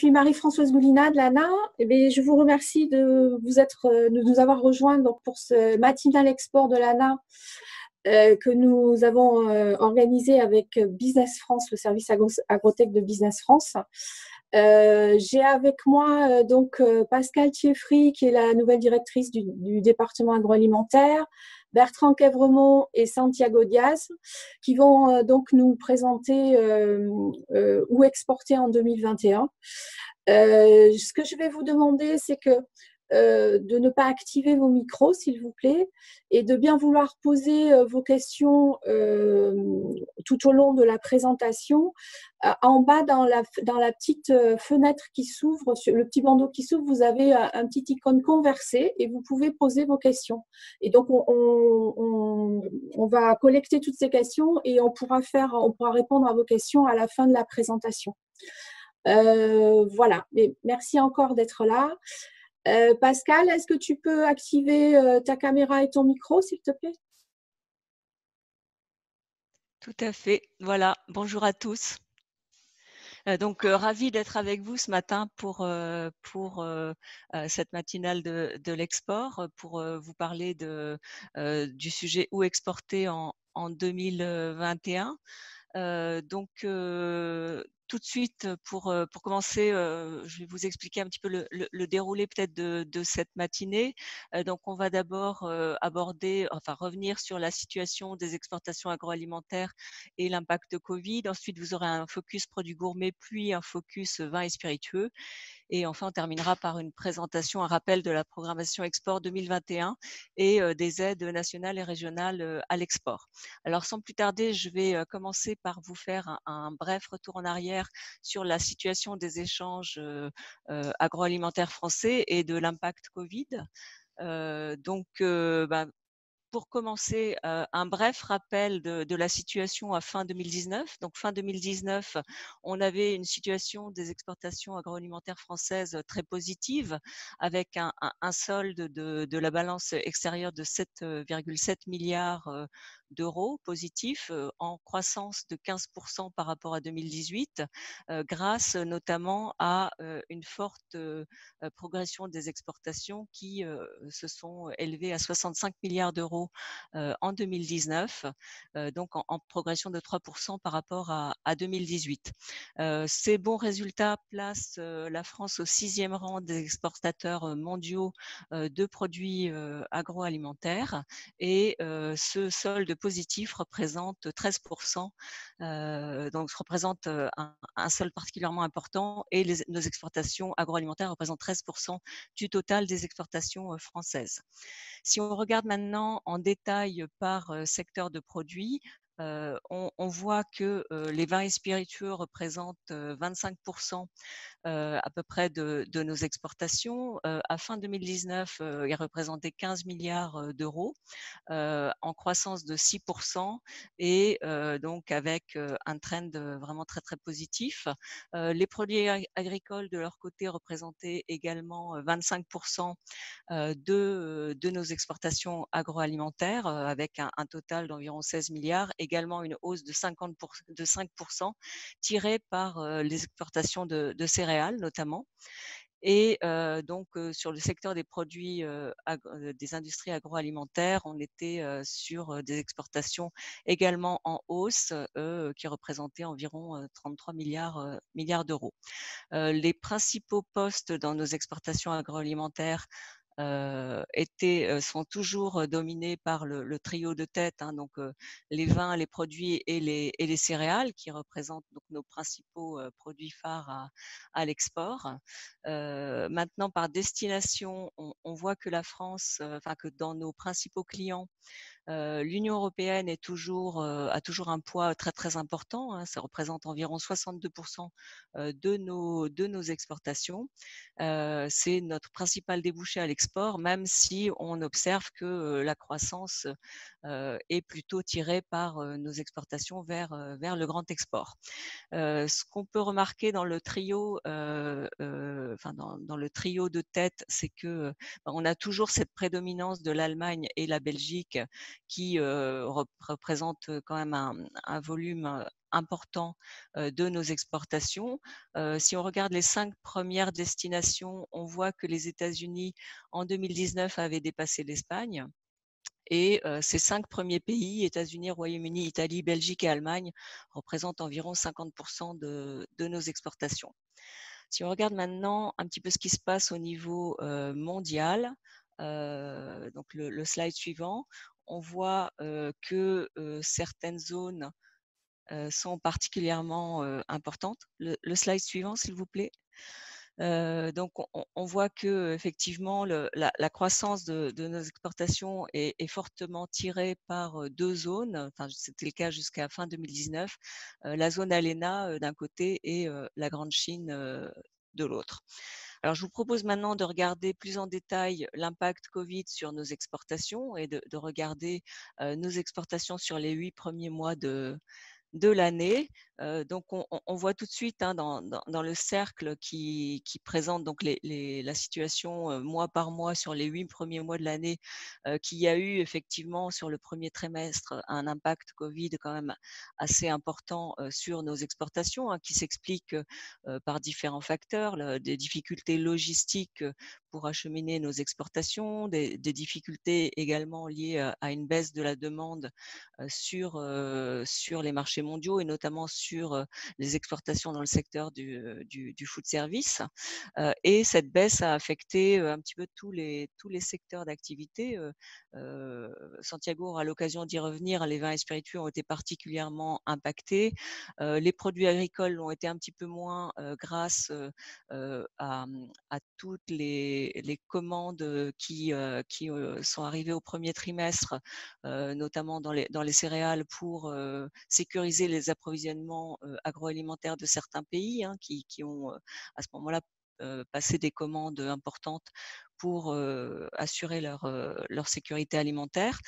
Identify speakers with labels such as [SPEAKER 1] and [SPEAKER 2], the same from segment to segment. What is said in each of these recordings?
[SPEAKER 1] Je suis Marie-Françoise Goulina de l'ANA. Je vous remercie de nous avoir rejoints donc, pour ce matinal export de l'ANA que nous avons organisé avec Business France, le service agrotech de Business France. J'ai avec moi Pascal Thieffry, qui est la nouvelle directrice du département agroalimentaire, Bertrand Quevremont et Santiago Diaz, qui vont donc nous présenter où exporter en 2021. Ce que je vais vous demander, c'est de ne pas activer vos micros, s'il vous plaît, et de bien vouloir poser vos questions tout au long de la présentation. En bas, dans la petite fenêtre qui s'ouvre, sur le petit bandeau qui s'ouvre, vous avez un petit icône converser et vous pouvez poser vos questions. Et donc, on va collecter toutes ces questions et on pourra répondre à vos questions à la fin de la présentation. Voilà, mais merci encore d'être là. Pascal, est-ce que tu peux activer ta caméra et ton micro, s'il te plaît?
[SPEAKER 2] Tout à fait. Voilà, bonjour à tous. Ravie d'être avec vous ce matin pour cette matinale de l'export, pour vous parler du sujet où exporter en 2021. Tout de suite, pour commencer, je vais vous expliquer un petit peu le déroulé peut-être de cette matinée. Donc, on va d'abord revenir sur la situation des exportations agroalimentaires et l'impact de Covid. Ensuite, vous aurez un focus produits gourmets, puis un focus vin et spiritueux. Et enfin, on terminera par une présentation, un rappel de la programmation export 2021 et des aides nationales et régionales à l'export. Alors, sans plus tarder, je vais commencer par vous faire un bref retour en arrière sur la situation des échanges agroalimentaires français et de l'impact Covid. Pour commencer, un bref rappel de la situation à fin 2019. Donc, fin 2019, on avait une situation des exportations agroalimentaires françaises très positive, avec un solde de la balance extérieure de 7,7 milliards d'euros positifs, en croissance de 15% par rapport à 2018, grâce notamment à une forte progression des exportations qui se sont élevées à 65 milliards d'euros en 2019, donc en progression de 3% par rapport à 2018. Ces bons résultats placent la France au 6e rang des exportateurs mondiaux de produits agroalimentaires, et ce solde positif représente 13%, donc représente un solde particulièrement important, et nos exportations agroalimentaires représentent 13% du total des exportations françaises. Si on regarde maintenant en détail par secteur de produits, on voit que les vins et spiritueux représentent 25% à peu près de nos exportations. À fin 2019, ils représentaient 15 milliards d'euros, en croissance de 6%, et donc avec un trend vraiment très très positif. Les produits agricoles de leur côté représentaient également 25% de nos exportations agroalimentaires, avec un total d'environ 16 milliards, également une hausse de 5% tirée par les exportations de céréales notamment. Et sur le secteur des produits des industries agroalimentaires, on était sur des exportations également en hausse, qui représentaient environ 33 milliards d'euros. Les principaux postes dans nos exportations agroalimentaires sont toujours dominés par le trio de tête, hein, donc les vins, les produits et les céréales, qui représentent donc nos principaux produits phares à l'export. Maintenant, par destination, on voit que la France, que dans nos principaux clients, l'Union européenne a toujours un poids très très important, hein, ça représente environ 62% de nos exportations. C'est notre principal débouché à l'export, même si on observe que la croissance est plutôt tirée par nos exportations vers le grand export. Ce qu'on peut remarquer dans le trio, dans le trio de tête, c'est que on a toujours cette prédominance de l'Allemagne et la Belgique, qui représentent quand même un volume important de nos exportations. Si on regarde les 5 premières destinations, on voit que les États-Unis en 2019 avaient dépassé l'Espagne. Et ces 5 premiers pays, États-Unis, Royaume-Uni, Italie, Belgique et Allemagne, représentent environ 50% de nos exportations. Si on regarde maintenant un petit peu ce qui se passe au niveau mondial, donc le slide suivant, on voit que certaines zones sont particulièrement importantes. Le slide suivant, s'il vous plaît. Donc, on voit que effectivement la croissance de nos exportations est fortement tirée par 2 zones. Enfin, c'était le cas jusqu'à fin 2019, la zone ALENA d'un côté et la Grande Chine de l'autre. Alors, je vous propose maintenant de regarder plus en détail l'impact Covid sur nos exportations et de regarder nos exportations sur les 8 premiers mois de l'année. Donc, on voit tout de suite dans le cercle qui présente donc la situation mois par mois sur les 8 premiers mois de l'année, qu'il y a eu effectivement sur le premier trimestre un impact Covid quand même assez important sur nos exportations, qui s'explique par différents facteurs, des difficultés logistiques pour acheminer nos exportations, des difficultés également liées à une baisse de la demande sur les marchés mondiaux et notamment sur les exportations dans le secteur du food service. Et cette baisse a affecté un petit peu tous les secteurs d'activité. Santiago aura l'occasion d'y revenir. Les vins et spiritueux ont été particulièrement impactés. Les produits agricoles ont été un petit peu moins grâce à toutes les commandes qui sont arrivées au premier trimestre, notamment dans les céréales pour sécuriser les approvisionnements agroalimentaires de certains pays qui ont à ce moment-là passé des commandes importantes pour assurer leur sécurité alimentaire.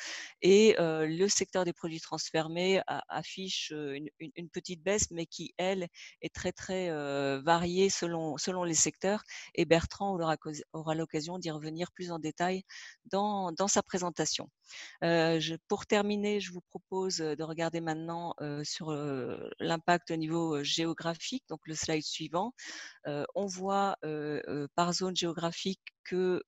[SPEAKER 2] Et le secteur des produits transformés affiche une petite baisse, mais qui, elle, est très, très variée selon les secteurs. Et Bertrand aura l'occasion d'y revenir plus en détail dans sa présentation. Pour terminer, je vous propose de regarder maintenant sur l'impact au niveau géographique, donc le slide suivant. On voit par zone géographique que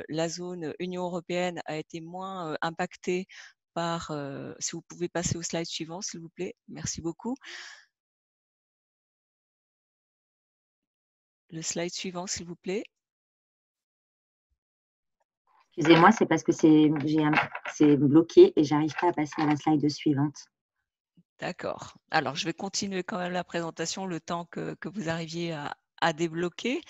[SPEAKER 2] la zone Union européenne a été moins impactée par… si vous pouvez passer au slide suivant, s'il vous plaît. Merci beaucoup. Le slide suivant, s'il vous plaît.
[SPEAKER 3] Excusez-moi, c'est parce que c'est bloqué et j'arrive pas à passer à la slide suivante.
[SPEAKER 2] D'accord. Alors, je vais continuer quand même la présentation le temps que vous arriviez à débloquer.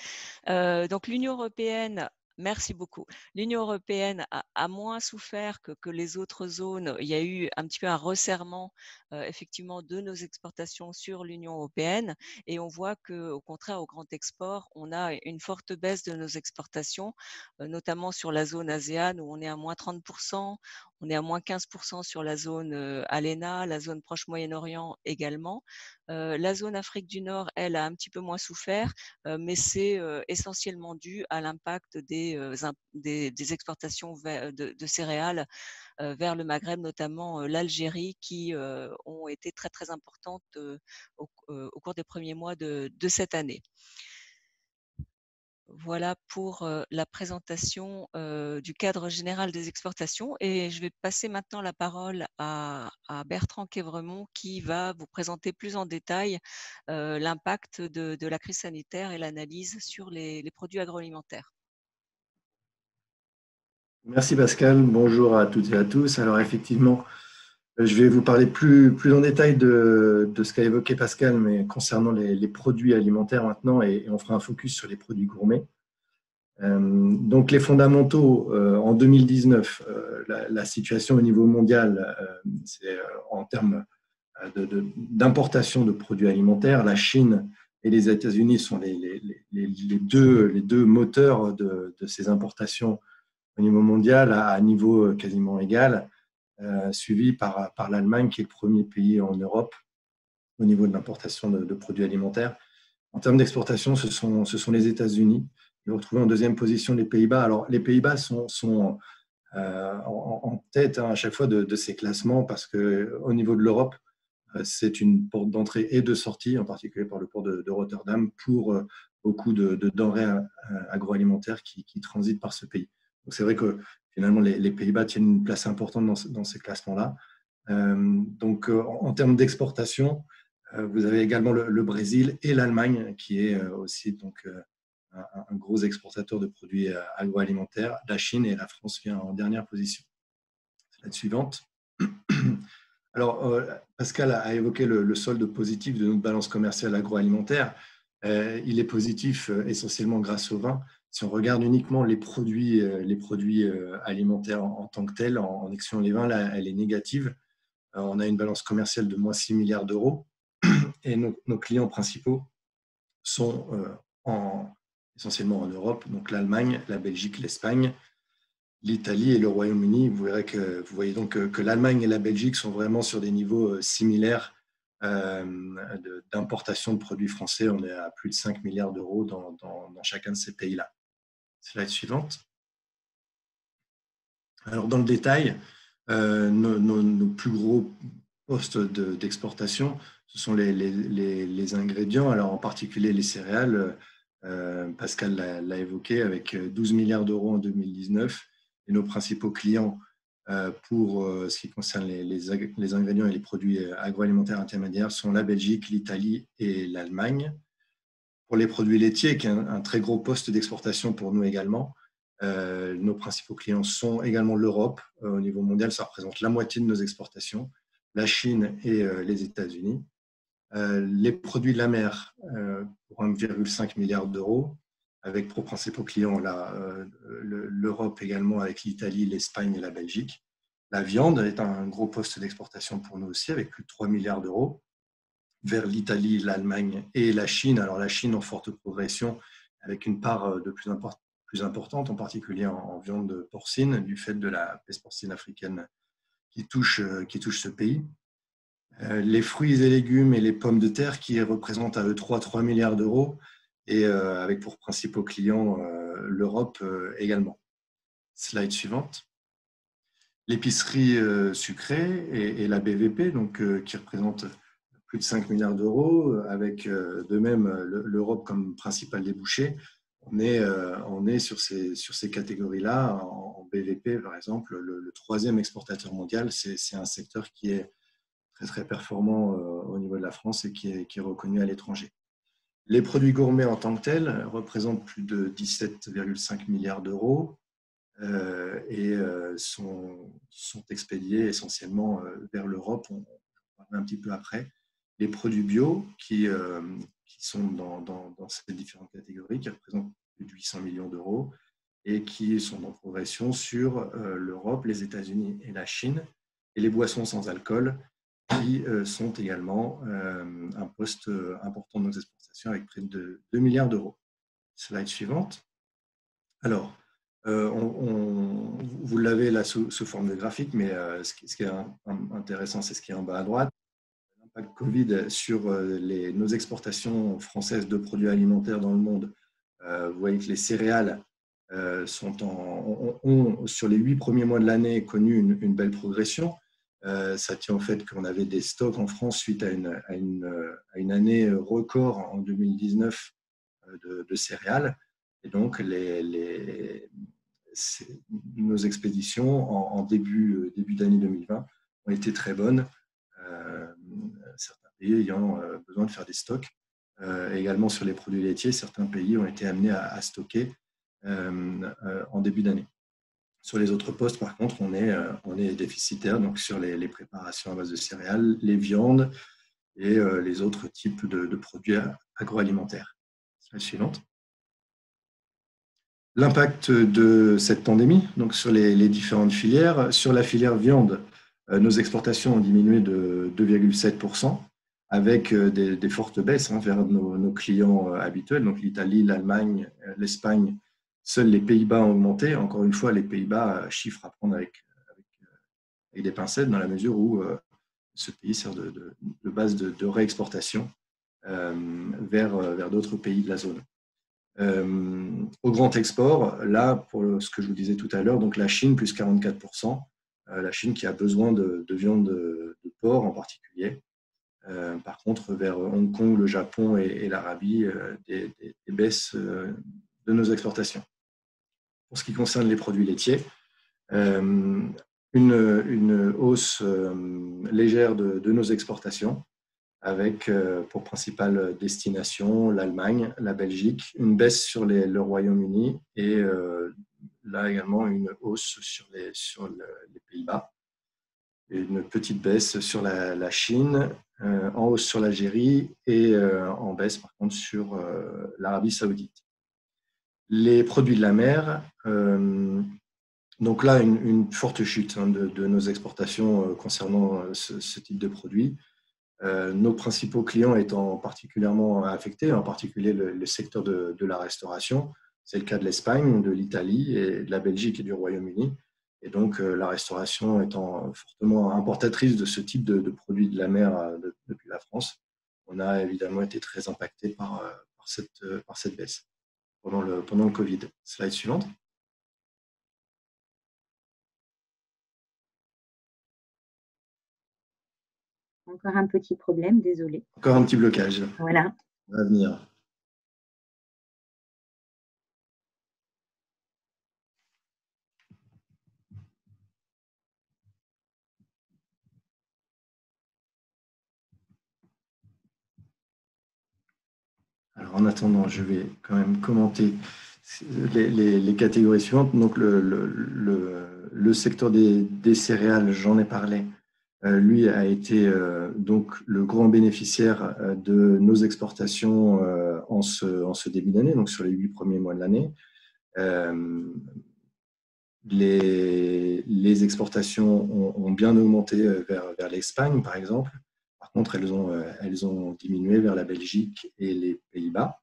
[SPEAKER 2] Donc, l'Union européenne… Merci beaucoup. L'Union européenne a moins souffert que les autres zones. Il y a eu un petit peu un resserrement effectivement de nos exportations sur l'Union européenne et on voit qu'au contraire, au grand export, on a une forte baisse de nos exportations, notamment sur la zone ASEAN où on est à moins 30%, on est à moins 15% sur la zone ALENA, la zone Proche-Moyen-Orient également. La zone Afrique du Nord, elle, a un petit peu moins souffert, mais c'est essentiellement dû à l'impact des exportations de céréales vers le Maghreb, notamment l'Algérie, qui ont été très, très importantes au cours des premiers mois de cette année. Voilà pour la présentation du cadre général des exportations et je vais passer maintenant la parole à Bertrand Quévremont qui va vous présenter plus en détail l'impact de la crise sanitaire et l'analyse sur les produits agroalimentaires.
[SPEAKER 4] Merci Pascal, bonjour à toutes et à tous. Alors effectivement, je vais vous parler plus en détail de ce qu'a évoqué Pascal, mais concernant les produits alimentaires maintenant, et on fera un focus sur les produits gourmets. Donc les fondamentaux en 2019, la situation au niveau mondial, c'est en termes d'importation de produits alimentaires, la Chine et les États-Unis sont les deux moteurs de ces importations au niveau mondial à niveau quasiment égal, suivi par l'Allemagne qui est le premier pays en Europe au niveau de l'importation de produits alimentaires. En termes d'exportation, ce sont les États-Unis. Vous retrouvez en deuxième position les Pays-Bas. Alors, les Pays-Bas sont en tête à chaque fois de ces classements parce qu'au niveau de l'Europe, c'est une porte d'entrée et de sortie, en particulier par le port de Rotterdam, pour beaucoup de denrées agroalimentaires qui transitent par ce pays. Donc c'est vrai que finalement, les Pays-Bas tiennent une place importante dans ces classements-là. Donc en termes d'exportation, vous avez également le Brésil et l'Allemagne, qui est aussi donc, un gros exportateur de produits agroalimentaires. La Chine et la France vient en dernière position. Slide suivante. Alors, Pascal a évoqué le solde positif de notre balance commerciale agroalimentaire. Il est positif essentiellement grâce au vin. Si on regarde uniquement les produits alimentaires en tant que tels, en excluant les vins, là, elle est négative. On a une balance commerciale de moins 6 milliards d'euros et nos clients principaux sont essentiellement en Europe, donc l'Allemagne, la Belgique, l'Espagne, l'Italie et le Royaume-Uni. Vous voyez donc que l'Allemagne et la Belgique sont vraiment sur des niveaux similaires d'importation de produits français. On est à plus de 5 milliards d'euros dans chacun de ces pays-là. Slide suivante. Alors, dans le détail, nos plus gros postes d'exportation, ce sont les ingrédients, alors en particulier les céréales. Pascal l'a évoqué, avec 12 milliards d'euros en 2019. Et nos principaux clients pour ce qui concerne les ingrédients et les produits agroalimentaires intermédiaires sont la Belgique, l'Italie et l'Allemagne. Pour les produits laitiers, qui est un très gros poste d'exportation pour nous également, nos principaux clients sont également l'Europe. Au niveau mondial, ça représente la moitié de nos exportations, la Chine et les États-Unis. Les produits de la mer, pour 1,5 milliard d'euros, avec pour principaux clients l'Europe également, avec l'Italie, l'Espagne et la Belgique. La viande est un gros poste d'exportation pour nous aussi, avec plus de 3 milliards d'euros, vers l'Italie, l'Allemagne et la Chine. Alors la Chine en forte progression, avec une part de plus importante, en particulier en viande porcine, du fait de la peste porcine africaine qui touche ce pays. Les fruits et légumes et les pommes de terre qui représentent à eux 3 milliards d'euros, et avec pour principaux clients l'Europe également. Slide suivante. L'épicerie sucrée et la BVP, donc, qui représente plus de 5 milliards d'euros, avec de même l'Europe comme principal débouché. On est sur ces catégories-là. En BVP, par exemple, le troisième exportateur mondial, c'est un secteur qui est très, très performant au niveau de la France et qui est reconnu à l'étranger. Les produits gourmets en tant que tels représentent plus de 17,5 milliards d'euros et sont expédiés essentiellement vers l'Europe. On en parlera un petit peu après. Les produits bio qui sont dans ces différentes catégories, qui représentent plus de 800 millions d'euros et qui sont en progression sur l'Europe, les États-Unis et la Chine. Et les boissons sans alcool, qui sont également un poste important de nos exportations, avec près de 2 milliards d'euros. Slide suivante. Alors, vous l'avez là sous forme de graphique, mais ce qui est intéressant, c'est ce qui est en bas à droite. L'impact Covid sur nos exportations françaises de produits alimentaires dans le monde. Vous voyez que les céréales ont, sur les 8 premiers mois de l'année, connu une belle progression. Ça tient au fait qu'on avait des stocks en France suite à une année record en 2019 de céréales. Et donc, nos expéditions en début d'année 2020 ont été très bonnes. Certains pays ayant besoin de faire des stocks. Également sur les produits laitiers, certains pays ont été amenés à stocker en début d'année. Sur les autres postes, par contre, on est déficitaire, donc sur les préparations à base de céréales, les viandes et les autres types de produits agroalimentaires. La suivante. L'impact de cette pandémie, donc sur les différentes filières. Sur la filière viande, nos exportations ont diminué de 2,7%, avec des fortes baisses vers nos clients habituels, donc l'Italie, l'Allemagne, l'Espagne. Seuls les Pays-Bas ont augmenté. Encore une fois, les Pays-Bas, chiffre à prendre avec des pincettes, dans la mesure où ce pays sert de base de réexportation vers d'autres pays de la zone. Au grand export, là, pour ce que je vous disais tout à l'heure, donc la Chine, plus 44%. La Chine qui a besoin de viande de porc en particulier. Par contre, vers Hong Kong, le Japon et l'Arabie, des baisses de nos exportations. Pour ce qui concerne les produits laitiers, une hausse légère de nos exportations, avec pour principale destination l'Allemagne, la Belgique, une baisse sur le Royaume-Uni et là également une hausse sur les Pays-Bas, une petite baisse sur la Chine, en hausse sur l'Algérie et en baisse par contre sur l'Arabie Saoudite. Les produits de la mer, donc là une forte chute de nos exportations concernant ce type de produits. Nos principaux clients étant particulièrement affectés, en particulier le secteur de la restauration. C'est le cas de l'Espagne, de l'Italie, et de la Belgique et du Royaume-Uni. Et donc, la restauration étant fortement importatrice de ce type de produits de la mer depuis la France, on a évidemment été très impacté par cette baisse pendant le Covid. Slide suivante.
[SPEAKER 3] Encore un petit problème, désolé.
[SPEAKER 4] Encore un petit blocage.
[SPEAKER 3] Voilà.
[SPEAKER 4] On va venir. Alors, en attendant, je vais quand même commenter les catégories suivantes. Donc, le secteur des céréales, j'en ai parlé. Lui a été donc le grand bénéficiaire de nos exportations en ce début d'année, donc sur les 8 premiers mois de l'année. Les exportations ont bien augmenté vers l'Espagne, par exemple. Par contre, elles ont diminué vers la Belgique et les Pays-Bas.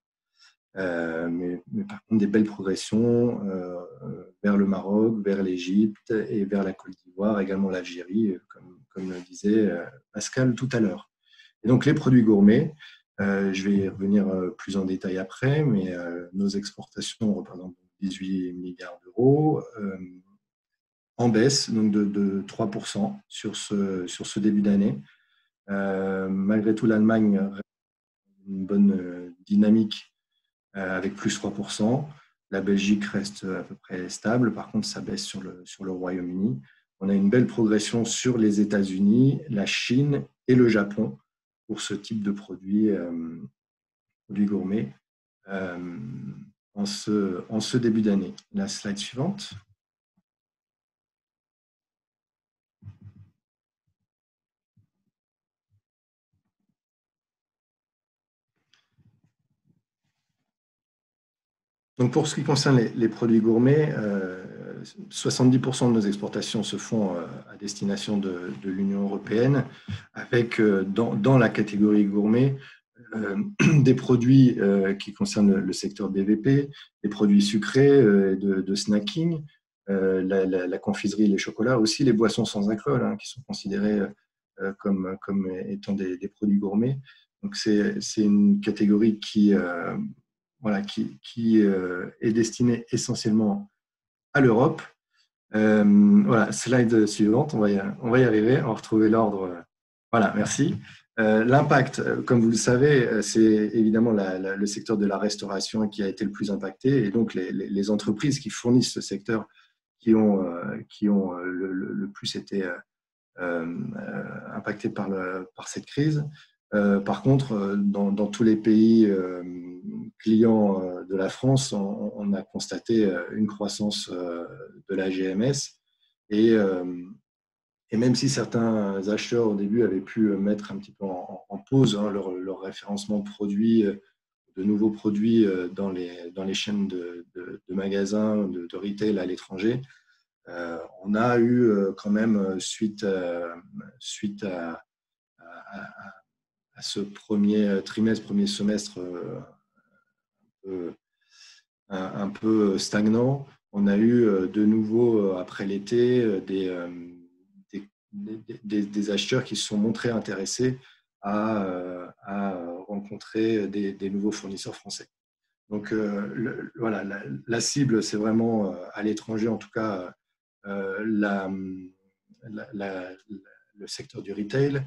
[SPEAKER 4] Mais par contre, des belles progressions vers le Maroc, vers l'Égypte et vers la Côte d'Ivoire, également l'Algérie, comme le disait Pascal tout à l'heure. Et donc, les produits gourmets, je vais y revenir plus en détail après, mais nos exportations représentent 18 milliards d'euros, en baisse donc de 3% sur ce début d'année. Malgré tout, l'Allemagne a une bonne dynamique avec plus 3%. La Belgique reste à peu près stable. Par contre, ça baisse sur le Royaume-Uni. On a une belle progression sur les États-Unis, la Chine et le Japon pour ce type de produits gourmets en ce début d'année. La slide suivante. Donc pour ce qui concerne les produits gourmets, 70% de nos exportations se font à destination de l'Union européenne, avec dans la catégorie gourmet des produits qui concernent le secteur BVP, des produits sucrés, de snacking, la confiserie, les chocolats, aussi les boissons sans alcool, qui sont considérées comme étant des produits gourmets. Donc c'est une catégorie qui est destiné essentiellement à l'Europe. Voilà, slide suivante, on va y arriver, on va retrouver l'ordre. Voilà, merci. L'impact, comme vous le savez, c'est évidemment le secteur de la restauration qui a été le plus impacté, et donc les entreprises qui fournissent ce secteur qui ont le plus été impactées par cette crise. Par contre, dans tous les pays clients de la France, on a constaté une croissance de la GMS et même si certains acheteurs au début avaient pu mettre un petit peu en pause leur référencement de produits, de nouveaux produits dans les chaînes de magasins, de retail à l'étranger, on a eu quand même, suite à ce premier trimestre, premier semestre un peu stagnant, on a eu de nouveau, après l'été, des acheteurs qui se sont montrés intéressés à rencontrer des nouveaux fournisseurs français. Donc, voilà, la cible, c'est vraiment à l'étranger, en tout cas, le secteur du retail.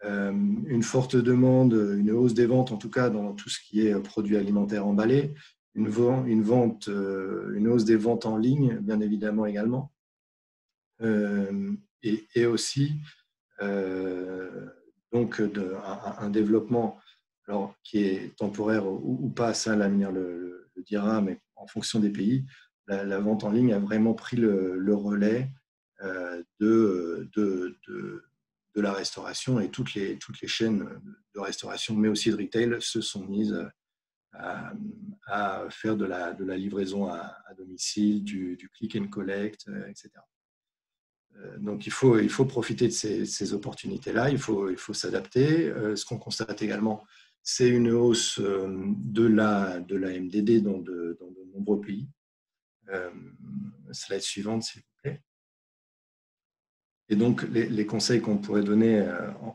[SPEAKER 4] une forte demande, une hausse des ventes en tout cas dans tout ce qui est produits alimentaires emballés, une hausse des ventes en ligne, bien évidemment également, et aussi donc un développement alors, qui est temporaire ou pas, ça l'avenir le dira, mais en fonction des pays, la vente en ligne a vraiment pris le relais de la restauration, et toutes les chaînes de restauration, mais aussi de retail, se sont mises à faire de la livraison à domicile, du click and collect, etc. Donc, il faut profiter de ces opportunités-là, il faut s'adapter. Ce qu'on constate également, c'est une hausse de la MDD dans de nombreux pays. Slide suivante, s'il vous plaît. Et donc, les conseils qu'on pourrait donner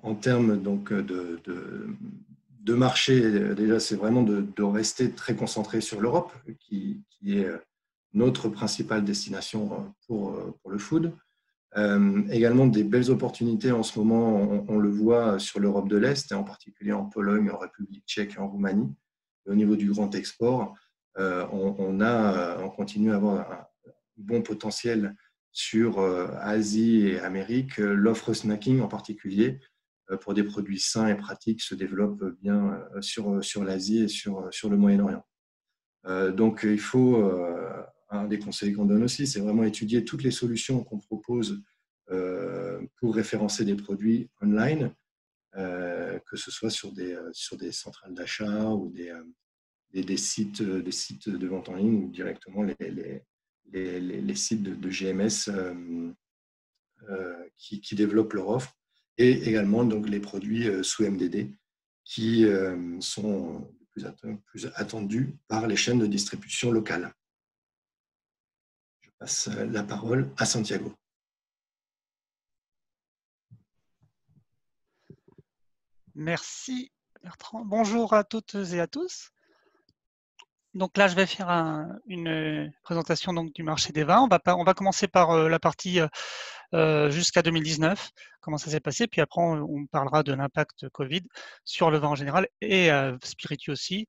[SPEAKER 4] en termes donc, de marché, déjà, c'est vraiment de rester très concentré sur l'Europe, qui est notre principale destination pour le food. Également des belles opportunités en ce moment, on le voit sur l'Europe de l'Est, et en particulier en Pologne, en République tchèque et en Roumanie. Et au niveau du grand export, on continue à avoir un bon potentiel sur Asie et Amérique. L'offre snacking en particulier, pour des produits sains et pratiques, se développe bien sur l'Asie et sur le Moyen-Orient. Donc, il faut, un des conseils qu'on donne aussi, c'est vraiment étudier toutes les solutions qu'on propose pour référencer des produits online, que ce soit sur des centrales d'achat ou des sites de vente en ligne, ou directement les sites de GMS qui développent leur offre, et également donc, les produits sous MDD qui sont plus attendus par les chaînes de distribution locales. Je passe la parole à Santiago.
[SPEAKER 5] Merci Bertrand. Bonjour à toutes et à tous. Donc là, je vais faire une présentation donc, du marché des vins. On va commencer par la partie jusqu'à 2019, comment ça s'est passé, puis après on parlera de l'impact Covid sur le vin en général et spiritueux aussi.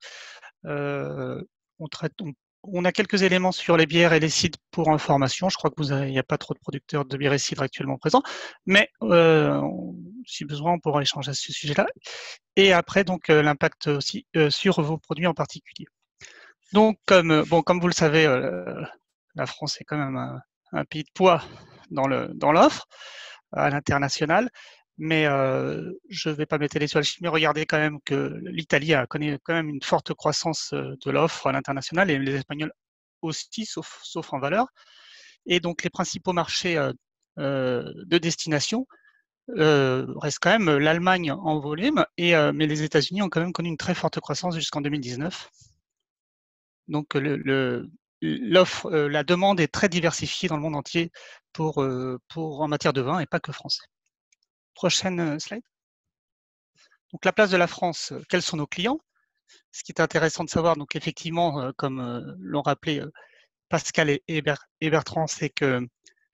[SPEAKER 5] On a quelques éléments sur les bières et les cidres pour information. Je crois qu'il n'y a pas trop de producteurs de bières et cidres actuellement présents, mais si besoin, on pourra échanger à ce sujet-là. Et après, donc l'impact aussi sur vos produits en particulier. Donc, comme vous le savez, la France est quand même un pays de poids dans l'offre à l'international, mais je ne vais pas m'étaler sur les chiffres, mais regardez quand même que l'Italie connaît quand même une forte croissance de l'offre à l'international, et les Espagnols aussi, sauf en valeur. Et donc, les principaux marchés de destination restent quand même l'Allemagne en volume, mais les États-Unis ont quand même connu une très forte croissance jusqu'en 2019. Donc, la demande est très diversifiée dans le monde entier en matière de vin, et pas que français. Prochaine slide. Donc, la place de la France, quels sont nos clients? Ce qui est intéressant de savoir, donc effectivement, comme l'ont rappelé Pascal et Bertrand, c'est que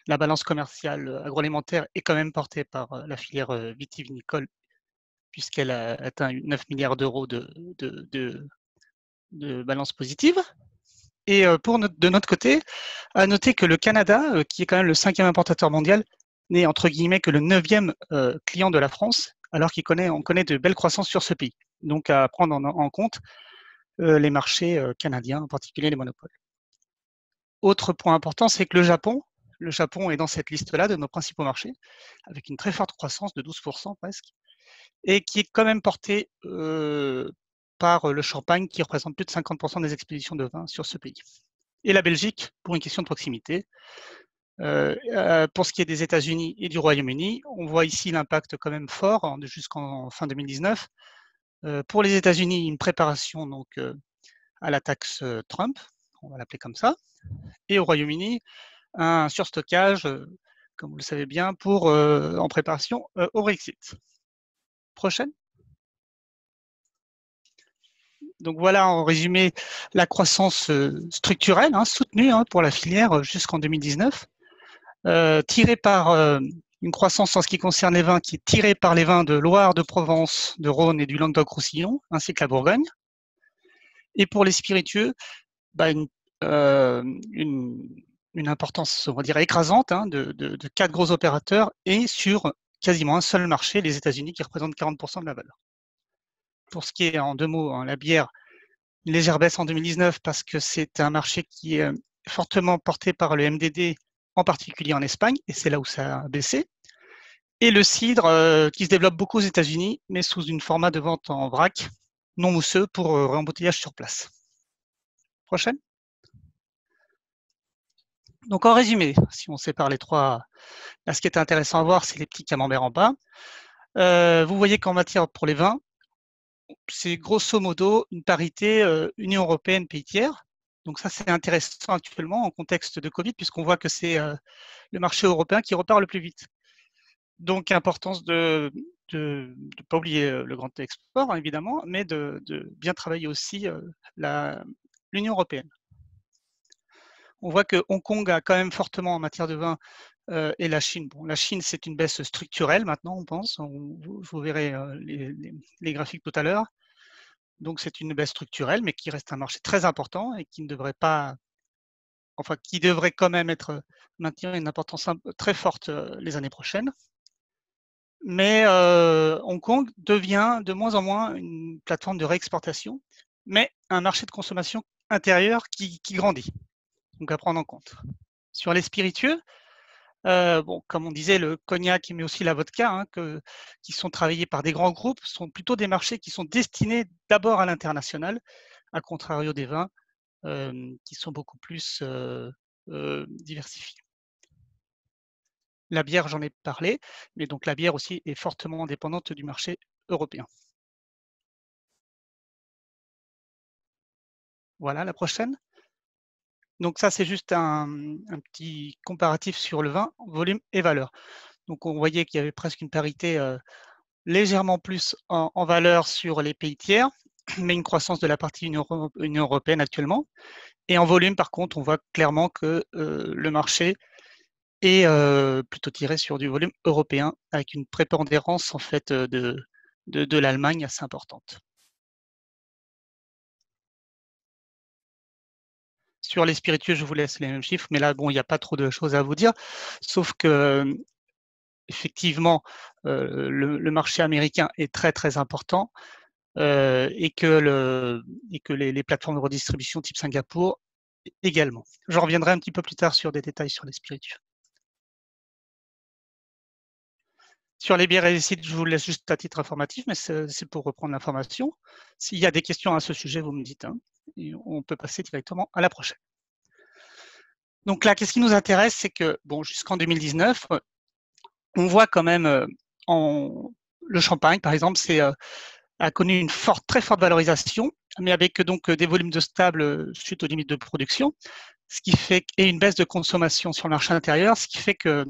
[SPEAKER 5] la balance commerciale agroalimentaire est quand même portée par la filière vitivinicole, puisqu'elle a atteint 9 milliards d'euros de balance positive. Et de notre côté, à noter que le Canada, qui est quand même le 5e importateur mondial, n'est entre guillemets que le 9e client de la France, alors qu'on connaît de belles croissances sur ce pays. Donc à prendre en compte les marchés canadiens, en particulier les monopoles. Autre point important, c'est que le Japon est dans cette liste-là de nos principaux marchés, avec une très forte croissance de 12% presque, et qui est quand même porté par le Champagne, qui représente plus de 50% des expéditions de vin sur ce pays. Et la Belgique, pour une question de proximité. Pour ce qui est des États-Unis et du Royaume-Uni, on voit ici l'impact quand même fort jusqu'en fin 2019. Pour les États-Unis, une préparation donc, à la taxe Trump, on va l'appeler comme ça, et au Royaume-Uni, un surstockage, comme vous le savez bien, en préparation au Brexit. Prochaine. Donc voilà en résumé la croissance structurelle soutenue pour la filière jusqu'en 2019, tirée par Une croissance en ce qui concerne les vins qui est tirée par les vins de Loire, de Provence, de Rhône et du Languedoc-Roussillon, ainsi que la Bourgogne. Et pour les spiritueux, une importance, on va dire, écrasante de 4 gros opérateurs et sur quasiment un seul marché, les États-Unis, qui représentent 40% de la valeur. Pour ce qui est, en 2 mots, la bière, une légère baisse en 2019 parce que c'est un marché qui est fortement porté par le MDD, en particulier en Espagne, et c'est là où ça a baissé. Et le cidre qui se développe beaucoup aux États-Unis, mais sous une format de vente en vrac, non mousseux, pour réembouteillage sur place. Prochaine. Donc en résumé, si on sépare les trois, là, ce qui est intéressant à voir, c'est les petits camemberts en bas. Vous voyez qu'en matière pour les vins, c'est grosso modo une parité Union européenne, pays tiers. Donc ça, c'est intéressant actuellement en contexte de Covid, puisqu'on voit que c'est le marché européen qui repart le plus vite. Donc, importance de ne pas oublier le grand export, hein, évidemment, mais de bien travailler aussi l'Union européenne. On voit que Hong Kong a quand même fortement en matière de vin et la Chine. Bon, la Chine, c'est une baisse structurelle maintenant, on pense. Vous verrez les graphiques tout à l'heure. Donc, c'est une baisse structurelle, mais qui reste un marché très important et qui ne devrait pas, enfin, qui devrait quand même maintenir une importance très forte les années prochaines. Mais Hong Kong devient de moins en moins une plateforme de réexportation, mais un marché de consommation intérieure qui grandit. Donc à prendre en compte. Sur les spiritueux, bon, comme on disait, le cognac, mais aussi la vodka, qui sont travaillés par des grands groupes, sont plutôt des marchés qui sont destinés d'abord à l'international, à contrario des vins, qui sont beaucoup plus diversifiés. La bière, j'en ai parlé, mais donc la bière aussi est fortement dépendante du marché européen. Voilà, la prochaine. Donc ça, c'est juste un petit comparatif sur le vin, volume et valeur. Donc on voyait qu'il y avait presque une parité légèrement plus en valeur sur les pays tiers, mais une croissance de la partie Union européenne actuellement. Et en volume, par contre, on voit clairement que le marché est plutôt tiré sur du volume européen, avec une prépondérance en fait de l'Allemagne assez importante. Sur les spiritueux, je vous laisse les mêmes chiffres, mais là, bon, il n'y a pas trop de choses à vous dire, sauf que effectivement, le marché américain est très très important et que les plateformes de redistribution type Singapour également. Je reviendrai un petit peu plus tard sur des détails sur les spiritueux. Sur les bières et les cidres, je vous laisse juste à titre informatif, mais c'est pour reprendre l'information. S'il y a des questions à ce sujet, vous me dites. Et on peut passer directement à la prochaine. Donc là, qu'est-ce qui nous intéresse, c'est que bon, jusqu'en 2019, on voit quand même le champagne, par exemple, a connu une très forte valorisation, mais avec donc des volumes de stable suite aux limites de production, ce qui fait et une baisse de consommation sur le marché intérieur, ce qui fait que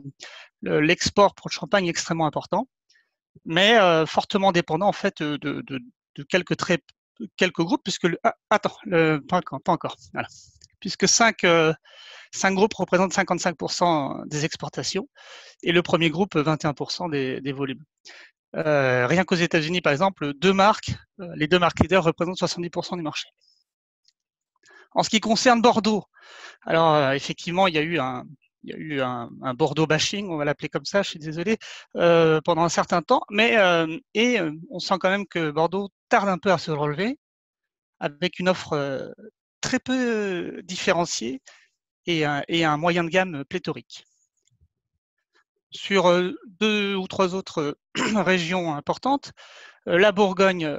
[SPEAKER 5] l'export pour le champagne est extrêmement important, mais fortement dépendant en fait de quelques groupes, puisque pas encore, voilà. Puisque 5 groupes représentent 55% des exportations et le premier groupe 21% des volumes. Rien qu'aux États-Unis, par exemple, les deux marques leaders représentent 70% du marché. En ce qui concerne Bordeaux, alors effectivement, il y a eu un Bordeaux bashing, on va l'appeler comme ça, je suis désolé, pendant un certain temps, mais on sent quand même que Bordeaux tarde un peu à se relever, avec une offre très peu différenciée et un moyen de gamme pléthorique. Sur 2 ou 3 autres régions importantes, la Bourgogne,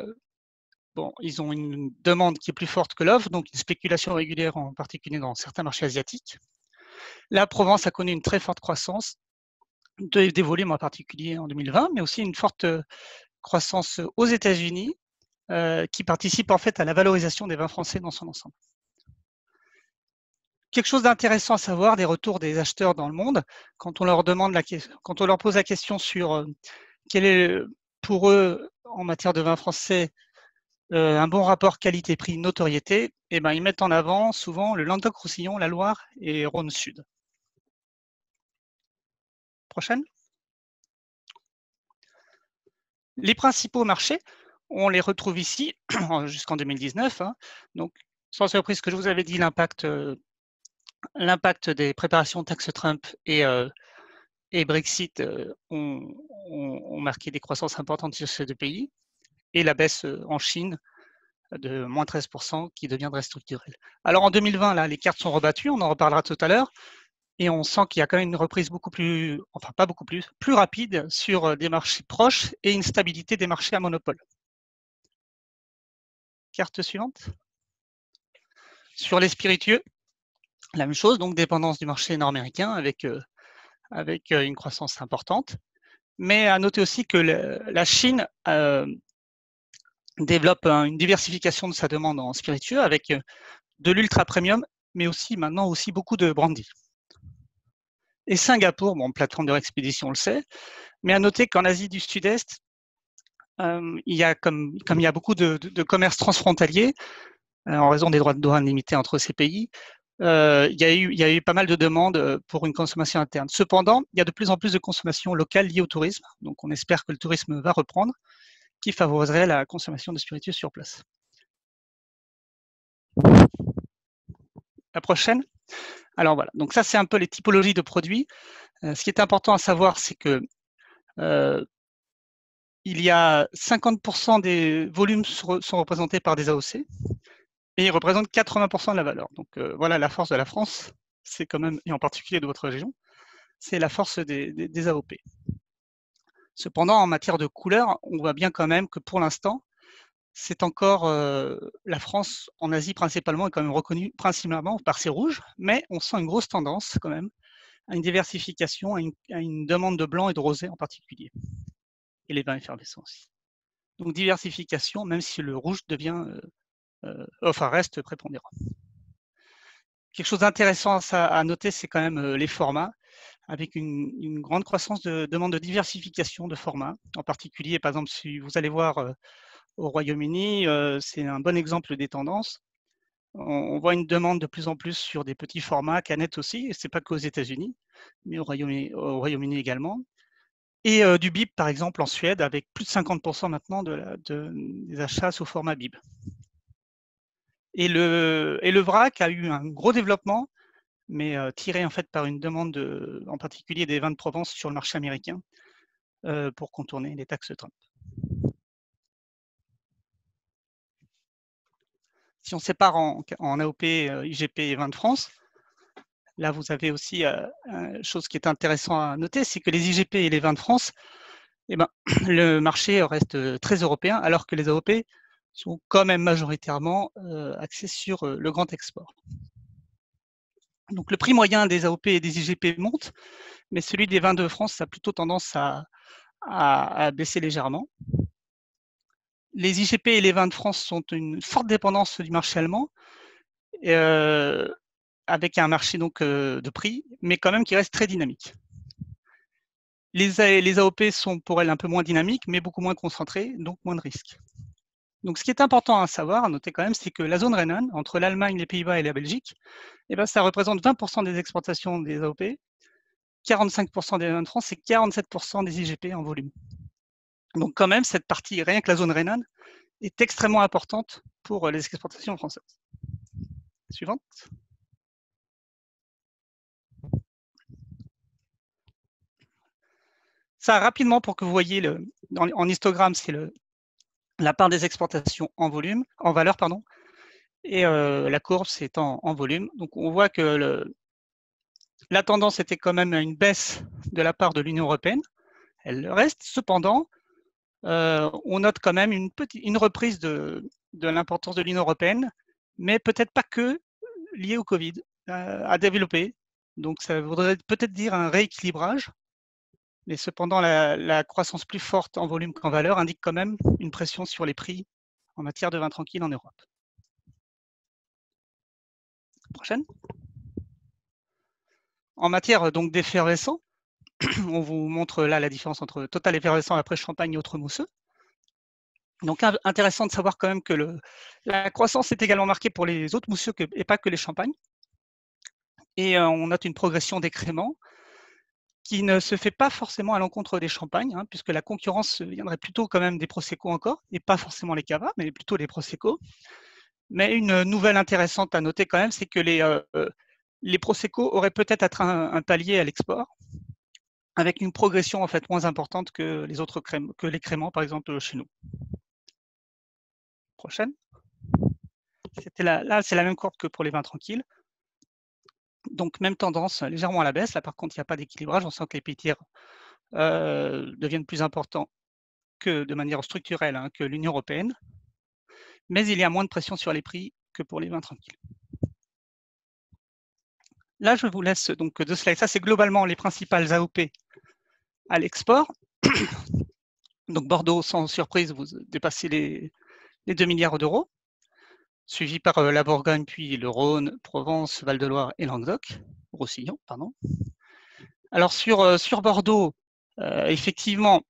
[SPEAKER 5] bon, ils ont une demande qui est plus forte que l'offre, donc une spéculation régulière, en particulier dans certains marchés asiatiques. La Provence a connu une très forte croissance, des volumes en particulier en 2020, mais aussi une forte croissance aux États-Unis, qui participe en fait à la valorisation des vins français dans son ensemble. Quelque chose d'intéressant à savoir des retours des acheteurs dans le monde, quand on leur pose la question sur quel est pour eux en matière de vin français un bon rapport qualité-prix notoriété, et ben ils mettent en avant souvent le Languedoc-Roussillon, la Loire et Rhône-Sud. Prochaine. Les principaux marchés, on les retrouve ici jusqu'en 2019. Hein. Donc, sans surprise, que je vous avais dit, l'impact des préparations taxe Trump et Brexit ont marqué des croissances importantes sur ces deux pays, et la baisse en Chine de moins 13% qui deviendrait structurelle. Alors en 2020, là, les cartes sont rebattues, on en reparlera tout à l'heure, et on sent qu'il y a quand même une reprise beaucoup plus, enfin pas beaucoup plus rapide sur des marchés proches et une stabilité des marchés à monopole. Carte suivante. Sur les spiritueux, la même chose, donc dépendance du marché nord-américain avec une croissance importante. Mais à noter aussi que la Chine développe une diversification de sa demande en spiritueux avec de l'ultra premium, mais aussi maintenant aussi beaucoup de brandy. Et Singapour, bon, plateforme de réexpédition, on le sait, mais à noter qu'en Asie du Sud-Est, il y a comme il y a beaucoup de commerce transfrontalier en raison des droits de douane limités entre ces pays, il y a eu pas mal de demandes pour une consommation interne. Cependant, il y a de plus en plus de consommation locale liée au tourisme, donc on espère que le tourisme va reprendre, qui favoriserait la consommation de spiritueux sur place. La prochaine. Alors voilà, donc ça c'est un peu les typologies de produits. Ce qui est important à savoir, c'est que il y a 50% des volumes sont représentés par des AOC et ils représentent 80% de la valeur. Donc voilà la force de la France, c'est quand même, et en particulier de votre région, c'est la force des AOP. Cependant, en matière de couleur, on voit bien quand même que pour l'instant, c'est encore la France en Asie principalement est quand même reconnue principalement par ses rouges, mais on sent une grosse tendance quand même à une diversification, à une demande de blanc et de rosé en particulier, et les vins effervescents aussi. Donc diversification, même si le rouge devient, reste prépondérant. Quelque chose d'intéressant à noter, c'est quand même les formats, avec une grande croissance de demande de diversification de formats. En particulier, par exemple, si vous allez voir au Royaume-Uni, c'est un bon exemple des tendances. On voit une demande de plus en plus sur des petits formats, canettes aussi, et ce n'est pas qu'aux États-Unis, mais au Royaume-Uni également. Et du bib, par exemple, en Suède, avec plus de 50% maintenant des achats sous format bib. Et le vrac a eu un gros développement, mais tiré en fait par une demande en particulier des vins de Provence sur le marché américain pour contourner les taxes Trump. Si on sépare en AOP, IGP et vins de France, là vous avez aussi une chose qui est intéressant à noter, c'est que les IGP et les vins de France, eh ben, le marché reste très européen, alors que les AOP sont quand même majoritairement axés sur le grand export. Donc le prix moyen des AOP et des IGP monte, mais celui des vins de France a plutôt tendance à baisser légèrement. Les IGP et les vins de France sont une forte dépendance du marché allemand, avec un marché donc de prix, mais quand même qui reste très dynamique. Les AOP sont pour elles un peu moins dynamiques, mais beaucoup moins concentrées, donc moins de risques. Donc ce qui est important à savoir, à noter quand même, c'est que la zone Rhénane, entre l'Allemagne, les Pays-Bas et la Belgique, eh ben, ça représente 20% des exportations des AOP, 45% des vins de France et 47% des IGP en volume. Donc quand même, cette partie, rien que la zone Rhénane, est extrêmement importante pour les exportations françaises. Suivante. Ça, rapidement, pour que vous voyez, en histogramme, c'est la part des exportations en volume, en valeur, pardon, et la courbe, c'est en volume. Donc on voit que la tendance était quand même à une baisse de la part de l'Union européenne. Elle reste, cependant, on note quand même une reprise de l'importance de l'Union européenne, mais peut-être pas que liée au Covid, à développer. Donc ça voudrait peut-être dire un rééquilibrage, mais cependant la croissance plus forte en volume qu'en valeur indique quand même une pression sur les prix en matière de vin tranquille en Europe. Prochaine. En matière donc d'effervescent, on vous montre là la différence entre total effervescent après champagne et autres mousseux. Donc intéressant de savoir quand même que la croissance est également marquée pour les autres mousseux et pas que les champagnes. Et on note une progression d'écréments qui ne se fait pas forcément à l'encontre des champagnes, hein, puisque la concurrence viendrait plutôt quand même des Prosecco encore, et pas forcément les Cava, mais plutôt les Prosecco. Mais une nouvelle intéressante à noter quand même, c'est que les Prosecco auraient peut-être atteint un palier à l'export, avec une progression en fait moins importante que les autres que les créments, par exemple, chez nous. Prochaine. Là, c'est la même courbe que pour les vins tranquilles. Donc, même tendance légèrement à la baisse. Là, par contre, il n'y a pas d'équilibrage. On sent que les pays tiers deviennent plus importants que de manière structurelle hein, que l'Union européenne. Mais il y a moins de pression sur les prix que pour les vins tranquilles. Là, je vous laisse donc 2 slides. Ça, c'est globalement les principales AOP à l'export. Donc, Bordeaux, sans surprise, vous dépassez les 2 milliards d'euros, suivi par la Bourgogne, puis le Rhône, Provence, Val-de-Loire et Languedoc, Roussillon, pardon. Alors, sur Bordeaux, effectivement,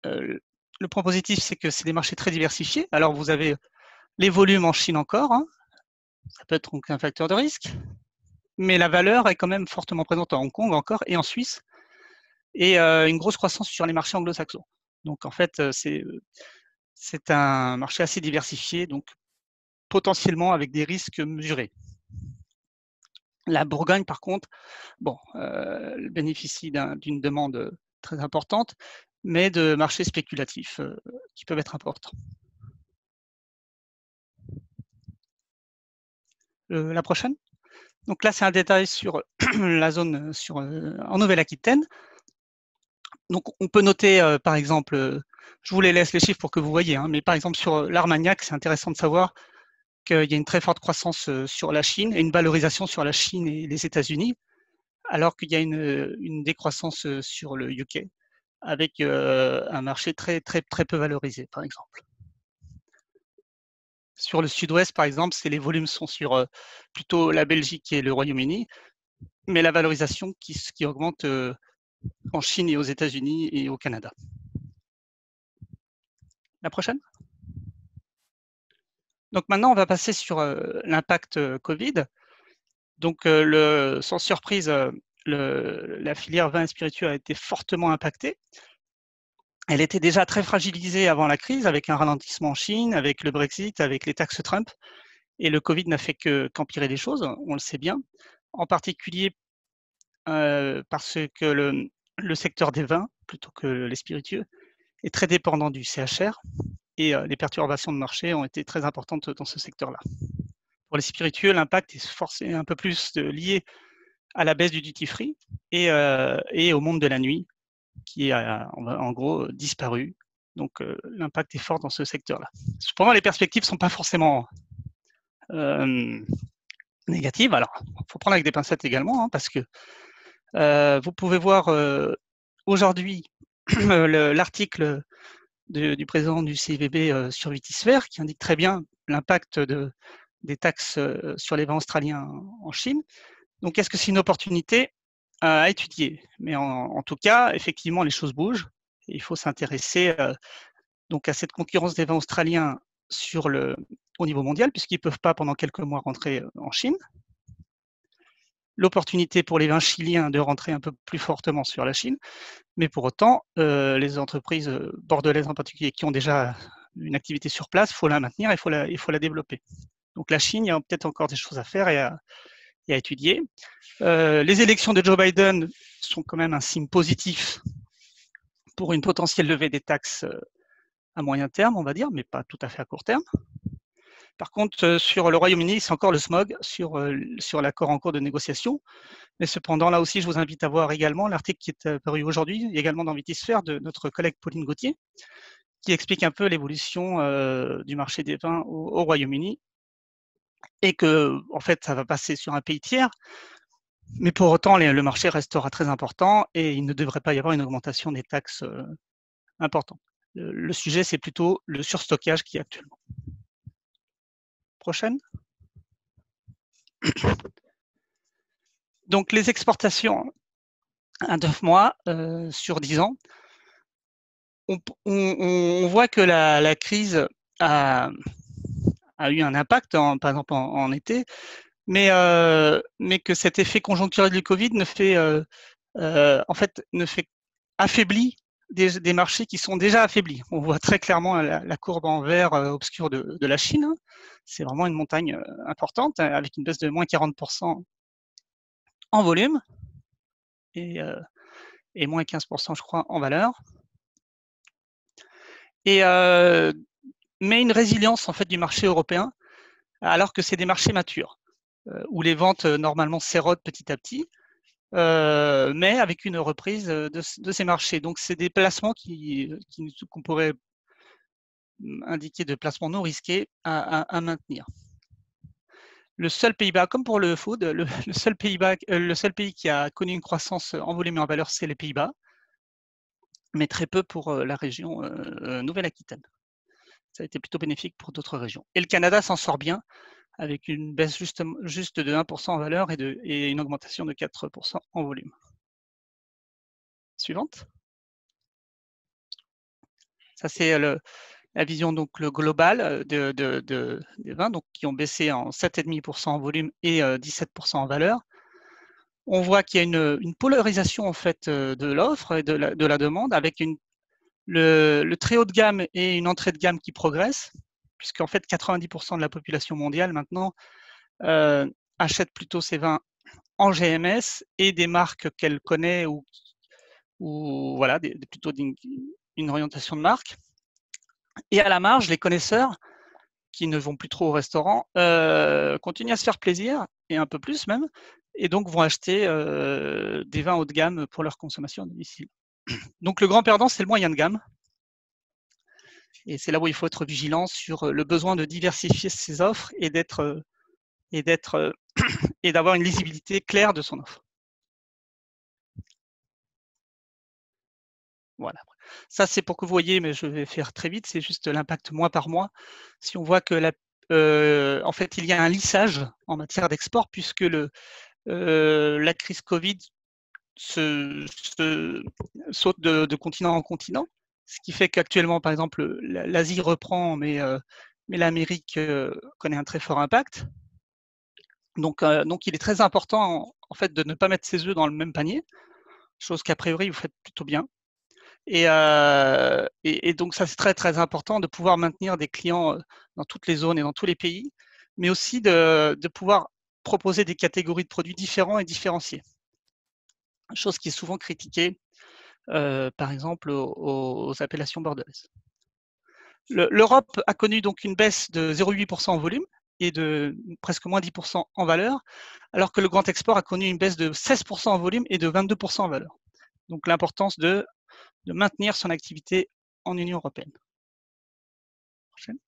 [SPEAKER 5] le point positif, c'est que c'est des marchés très diversifiés. Alors, vous avez les volumes en Chine encore, hein. Ça peut être donc un facteur de risque, mais la valeur est quand même fortement présente à Hong Kong encore et en Suisse, et une grosse croissance sur les marchés anglo-saxons. Donc, en fait, c'est un marché assez diversifié, donc potentiellement avec des risques mesurés. La Bourgogne, par contre, bon, bénéficie d'une demande très importante, mais de marchés spéculatifs qui peuvent être importants. La prochaine. Donc là, c'est un détail sur la zone en Nouvelle-Aquitaine. Donc, on peut noter, par exemple, je vous les laisse les chiffres pour que vous voyez, hein, mais par exemple, sur l'Armagnac, c'est intéressant de savoir qu'il y a une très forte croissance sur la Chine et une valorisation sur la Chine et les États-Unis, alors qu'il y a une décroissance sur le UK, avec un marché très peu valorisé, par exemple. Sur le sud-ouest, par exemple, les volumes sont sur plutôt la Belgique et le Royaume-Uni, mais la valorisation qui augmente en Chine et aux États-Unis et au Canada. La prochaine. Donc maintenant, on va passer sur l'impact Covid. Donc, sans surprise, la filière vin et spiritueux a été fortement impactée. Elle était déjà très fragilisée avant la crise, avec un ralentissement en Chine, avec le Brexit, avec les taxes Trump. Et le Covid n'a fait qu'empirer les choses, on le sait bien. En particulier parce que le secteur des vins, plutôt que les spiritueux, est très dépendant du CHR. Et les perturbations de marché ont été très importantes dans ce secteur-là. Pour les spiritueux, l'impact est un peu plus lié à la baisse du duty-free et au monde de la nuit, qui a en gros disparu. Donc l'impact est fort dans ce secteur-là. Cependant, les perspectives ne sont pas forcément négatives. Alors, il faut prendre avec des pincettes également, hein, parce que vous pouvez voir aujourd'hui l'article du président du CIVB sur Vitisphère qui indique très bien l'impact des taxes sur les vins australiens en Chine. Donc, est-ce que c'est une opportunité à étudier? Mais en tout cas, effectivement, les choses bougent. Et il faut s'intéresser donc à cette concurrence des vins australiens au niveau mondial, puisqu'ils ne peuvent pas pendant quelques mois rentrer en Chine. L'opportunité pour les vins chiliens de rentrer un peu plus fortement sur la Chine. Mais pour autant, les entreprises bordelaises en particulier qui ont déjà une activité sur place, il faut la maintenir, il faut la développer. Donc la Chine, il y a peut-être encore des choses à faire et à étudier. Les élections de Joe Biden sont quand même un signe positif pour une potentielle levée des taxes à moyen terme, on va dire, mais pas tout à fait à court terme. Par contre, sur le Royaume-Uni, c'est encore le smog sur l'accord en cours de négociation. Mais cependant, là aussi, je vous invite à voir également l'article qui est paru aujourd'hui, également dans Vitisphère, de notre collègue Pauline Gauthier, qui explique un peu l'évolution du marché des vins au Royaume-Uni. Et que, en fait, ça va passer sur un pays tiers. Mais pour autant, le marché restera très important et il ne devrait pas y avoir une augmentation des taxes importante. Le sujet, c'est plutôt le surstockage qui est actuellement. Prochaine. Donc, les exportations à 9 mois sur 10 ans, on voit que la crise a eu un impact, par exemple en été, mais que cet effet conjoncturel du Covid ne fait en fait, affaiblit des marchés qui sont déjà affaiblis. On voit très clairement la courbe en vert obscure de la Chine. C'est vraiment une montagne importante, avec une baisse de moins 40% en volume et moins 15%, je crois, en valeur. Mais une résilience en fait du marché européen, alors que c'est des marchés matures, où les ventes normalement s'érodent petit à petit, mais avec une reprise de ces marchés. Donc, c'est des placements qu'on pourrait indiquer de placements non risqués à maintenir. Le seul Pays-Bas, comme pour le food, le seul pays qui a connu une croissance en volume et en valeur, c'est les Pays-Bas, mais très peu pour la région Nouvelle-Aquitaine. Ça a été plutôt bénéfique pour d'autres régions. Et le Canada s'en sort bien, avec une baisse juste de 1% en valeur et une augmentation de 4% en volume. Suivante. Ça, c'est la vision donc le global des vins, donc, qui ont baissé en 7,5% en volume et 17% en valeur. On voit qu'il y a une polarisation en fait de l'offre et de la demande, avec le très haut de gamme et une entrée de gamme qui progresse, puisqu'en fait 90% de la population mondiale maintenant achète plutôt ses vins en GMS et des marques qu'elle connaît ou voilà, plutôt une orientation de marque. Et à la marge, les connaisseurs qui ne vont plus trop au restaurant continuent à se faire plaisir, et un peu plus même, et donc vont acheter des vins haut de gamme pour leur consommation à domicile. Donc le grand perdant, c'est le moyen de gamme. Et c'est là où il faut être vigilant sur le besoin de diversifier ses offres et d'avoir une lisibilité claire de son offre. Voilà. Ça, c'est pour que vous voyez, mais je vais faire très vite, c'est juste l'impact mois par mois. Si on voit que en fait, il y a un lissage en matière d'export, puisque la crise Covid saute de continent en continent, ce qui fait qu'actuellement, par exemple, l'Asie reprend, mais l'Amérique connaît un très fort impact. Donc, il est très important en fait de ne pas mettre ses œufs dans le même panier, chose qu'a priori vous faites plutôt bien. Et donc ça, c'est très très important de pouvoir maintenir des clients dans toutes les zones et dans tous les pays, mais aussi de pouvoir proposer des catégories de produits différents et différenciés. Chose qui est souvent critiquée, par exemple, aux appellations bordelaises. L'Europe a connu donc une baisse de 0,8% en volume et de presque moins 10% en valeur, alors que le grand export a connu une baisse de 16% en volume et de 22% en valeur. Donc l'importance de maintenir son activité en Union européenne. Prochaine.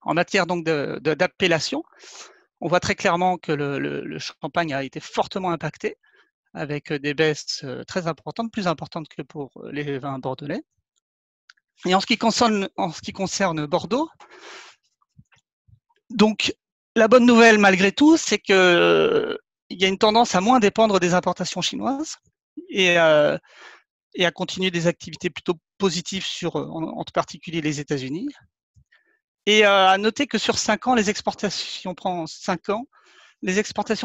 [SPEAKER 5] En matière donc d'appellation, on voit très clairement que le champagne a été fortement impacté, avec des baisses très importantes, plus importantes que pour les vins bordelais. Et en ce qui concerne Bordeaux, donc la bonne nouvelle malgré tout, c'est qu'il y a une tendance à moins dépendre des importations chinoises et à continuer des activités plutôt positives sur, en particulier, les États-Unis. Et à noter que sur 5 ans, les exportations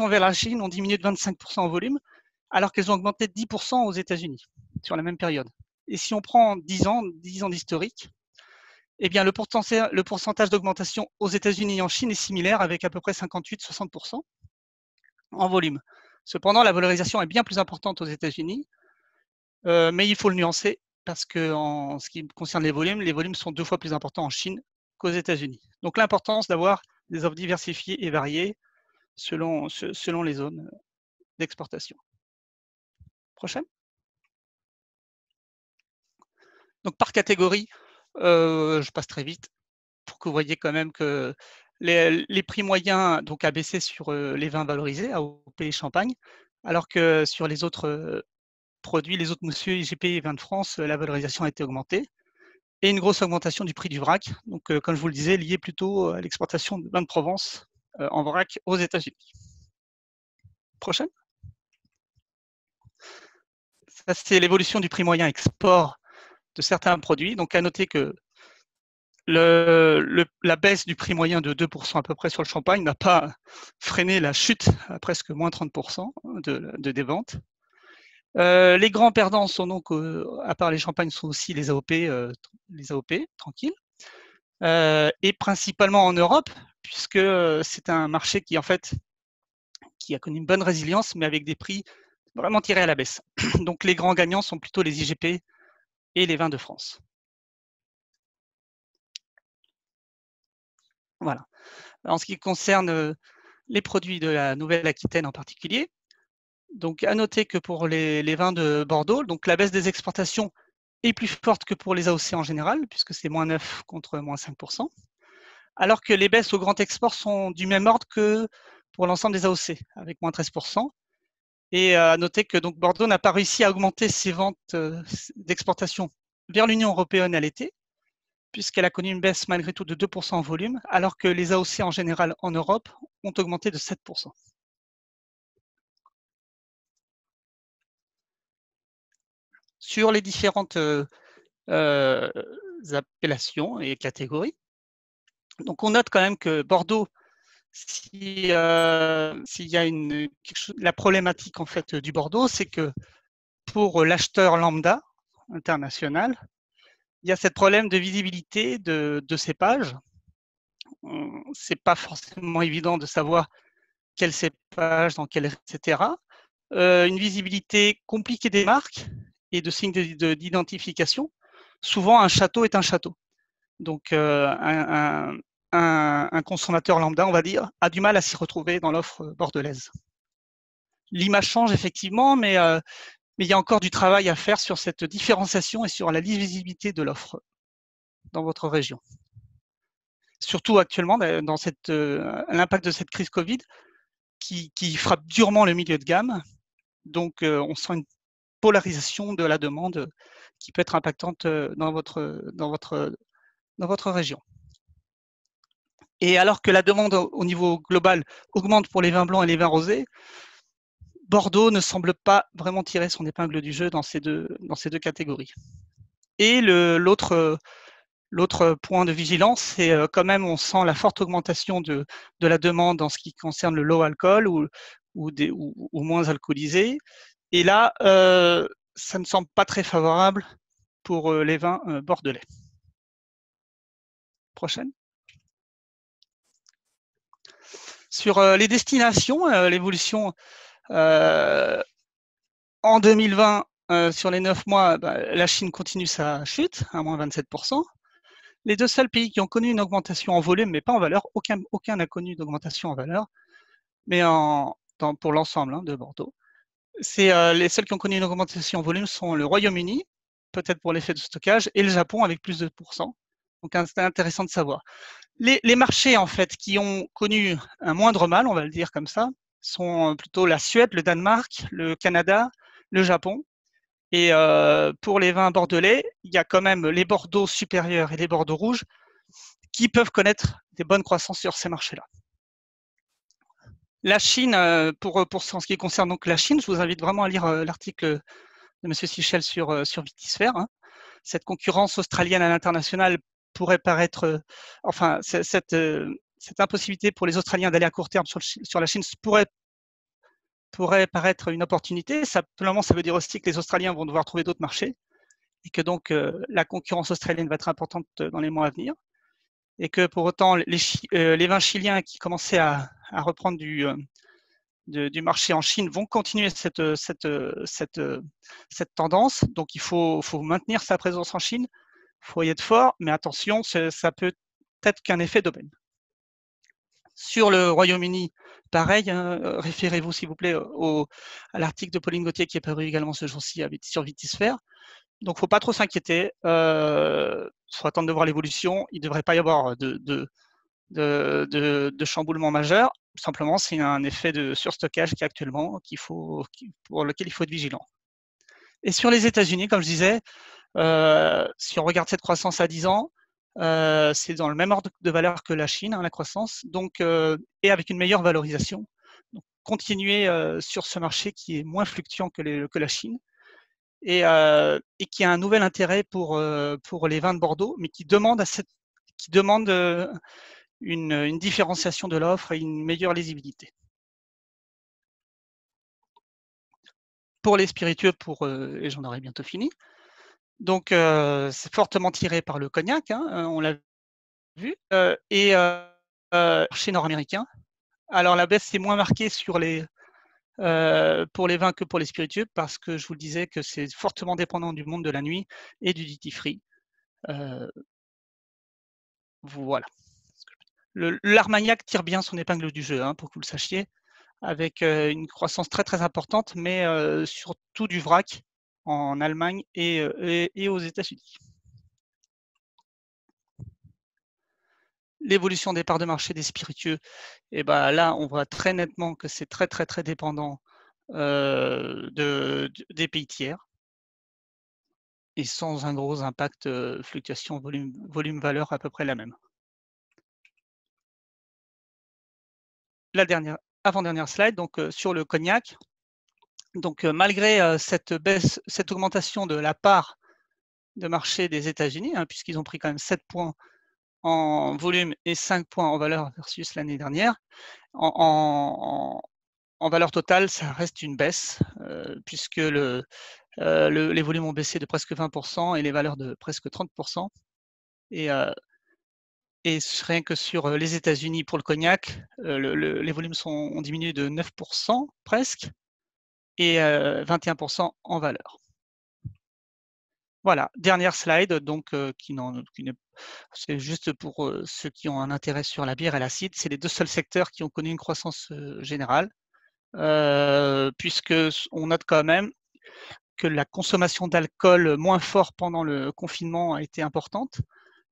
[SPEAKER 5] vers la Chine ont diminué de 25% en volume, alors qu'elles ont augmenté de 10% aux États-Unis sur la même période. Et si on prend 10 ans d'historique, eh bien le pourcentage d'augmentation aux États-Unis et en Chine est similaire, avec à peu près 58-60% en volume. Cependant, la valorisation est bien plus importante aux États-Unis, mais il faut le nuancer, parce que en ce qui concerne les volumes sont 2 fois plus importants en Chine qu'aux États-Unis. Donc l'importance d'avoir des offres diversifiées et variées selon les zones d'exportation. Prochaine. Donc par catégorie, je passe très vite pour que vous voyez quand même que les prix moyens donc a baissé sur les vins valorisés, AOP et Champagne, alors que sur les autres produits, les autres mousseux, IGP et vins de France, la valorisation a été augmentée. Et une grosse augmentation du prix du vrac, donc comme je vous le disais, lié plutôt à l'exportation de vins de Provence en vrac aux États-Unis. Prochaine. Ça, c'est l'évolution du prix moyen export de certains produits. Donc à noter que la baisse du prix moyen de 2% à peu près sur le champagne n'a pas freiné la chute à presque moins 30% des ventes. Les grands perdants sont donc, à part les champagnes, sont aussi les AOP tranquilles, et principalement en Europe, puisque c'est un marché qui, en fait, qui a connu une bonne résilience, mais avec des prix vraiment tirés à la baisse. Donc les grands gagnants sont plutôt les IGP et les vins de France. Voilà. En ce qui concerne les produits de la Nouvelle-Aquitaine en particulier, donc à noter que pour les vins de Bordeaux, donc la baisse des exportations est plus forte que pour les AOC en général, puisque c'est moins 9 contre moins 5%, alors que les baisses au grand export sont du même ordre que pour l'ensemble des AOC, avec moins 13%. Et à noter que donc Bordeaux n'a pas réussi à augmenter ses ventes d'exportation vers l'Union européenne à l'été, puisqu'elle a connu une baisse malgré tout de 2% en volume, alors que les AOC en général en Europe ont augmenté de 7%. Sur les différentes appellations et catégories, donc on note quand même que Bordeaux, s'il y a la problématique en fait du Bordeaux, c'est que pour l'acheteur lambda international, il y a ce problème de visibilité de cépage. C'est pas forcément évident de savoir quel cépage, dans quel, etc. Une visibilité compliquée des marques et de signes d'identification. Souvent, un château est un château. Donc, un consommateur lambda, on va dire, a du mal à s'y retrouver dans l'offre bordelaise. L'image change effectivement, mais il y a encore du travail à faire sur cette différenciation et sur la lisibilité de l'offre dans votre région. Surtout actuellement, dans l'impact de cette crise Covid qui frappe durement le milieu de gamme. Donc, on sent une polarisation de la demande qui peut être impactante dans votre région. Et alors que la demande au niveau global augmente pour les vins blancs et les vins rosés, Bordeaux ne semble pas vraiment tirer son épingle du jeu dans ces deux catégories. Et l'autre point de vigilance, c'est quand même, on sent la forte augmentation de la demande en ce qui concerne le low alcool ou moins alcoolisé. Et là, ça ne semble pas très favorable pour les vins bordelais. Prochaine. Sur les destinations, l'évolution en 2020, sur les 9 mois, la Chine continue sa chute, à moins 27%. Les deux seuls pays qui ont connu une augmentation en volume, mais pas en valeur, aucun n'a connu d'augmentation en valeur, mais pour l'ensemble de Bordeaux. Les seuls qui ont connu une augmentation en volume sont le Royaume-Uni, peut-être pour l'effet de stockage, et le Japon avec plus de %. Donc c'est intéressant de savoir. Les marchés en fait qui ont connu un moindre mal, on va le dire comme ça, sont plutôt la Suède, le Danemark, le Canada, le Japon. Et pour les vins bordelais, il y a quand même les Bordeaux supérieurs et les Bordeaux rouges qui peuvent connaître des bonnes croissances sur ces marchés-là. La Chine, pour ce qui concerne donc la Chine, je vous invite vraiment à lire l'article de M. Sichel sur Vitisphère. Hein. Cette concurrence australienne à l'international pourrait paraître, enfin, cette impossibilité pour les Australiens d'aller à court terme sur la Chine pourrait paraître une opportunité. Simplement, ça veut dire aussi que les Australiens vont devoir trouver d'autres marchés et que donc la concurrence australienne va être importante dans les mois à venir. Et que pour autant, les vins chiliens qui commençaient à reprendre du marché en Chine vont continuer cette tendance. Donc, il faut maintenir sa présence en Chine. Il faut y être fort, mais attention, ça peut être qu'un effet d'aubaine. Sur le Royaume-Uni, pareil, hein, référez-vous s'il vous plaît à l'article de Pauline Gauthier qui est paru également ce jour-ci sur Vitisphère. Donc, il ne faut pas trop s'inquiéter. Il faut attendre de voir l'évolution. Il ne devrait pas y avoir de chamboulement majeur. Simplement, c'est un effet de surstockage qui est actuellement, pour lequel il faut être vigilant. Et sur les États-Unis, comme je disais, si on regarde cette croissance à 10 ans, c'est dans le même ordre de valeur que la Chine, hein, la croissance, donc, et avec une meilleure valorisation. Donc, continuer sur ce marché qui est moins fluctuant que la Chine et qui a un nouvel intérêt pour les vins de Bordeaux, mais qui demande qui demandent une différenciation de l'offre et une meilleure lisibilité. Pour les spiritueux, et j'en aurai bientôt fini, donc c'est fortement tiré par le cognac, hein, on l'a vu, et marché nord-américain. Alors la baisse est moins marquée pour les vins que pour les spiritueux, parce que je vous le disais que c'est fortement dépendant du monde de la nuit et du duty free. Voilà. L'Armagnac tire bien son épingle du jeu, hein, pour que vous le sachiez, avec une croissance très très importante, mais surtout du vrac en Allemagne et aux États-Unis. L'évolution des parts de marché des spiritueux, et ben là, on voit très nettement que c'est très très très dépendant des pays tiers et sans un gros impact fluctuation volume-valeur à peu près la même. La avant-dernière slide, donc sur le cognac. Donc malgré cette augmentation de la part de marché des États-Unis, hein, puisqu'ils ont pris quand même 7 points en volume et 5 points en valeur versus l'année dernière, en valeur totale, ça reste une baisse, puisque les volumes ont baissé de presque 20% et les valeurs de presque 30%. Et rien que sur les États-Unis pour le cognac, les volumes ont diminué de 9% presque et 21% en valeur. Voilà, dernière slide, donc c'est juste pour ceux qui ont un intérêt sur la bière et l'acide. C'est les deux seuls secteurs qui ont connu une croissance générale, puisque on note quand même que la consommation d'alcool moins fort pendant le confinement a été importante.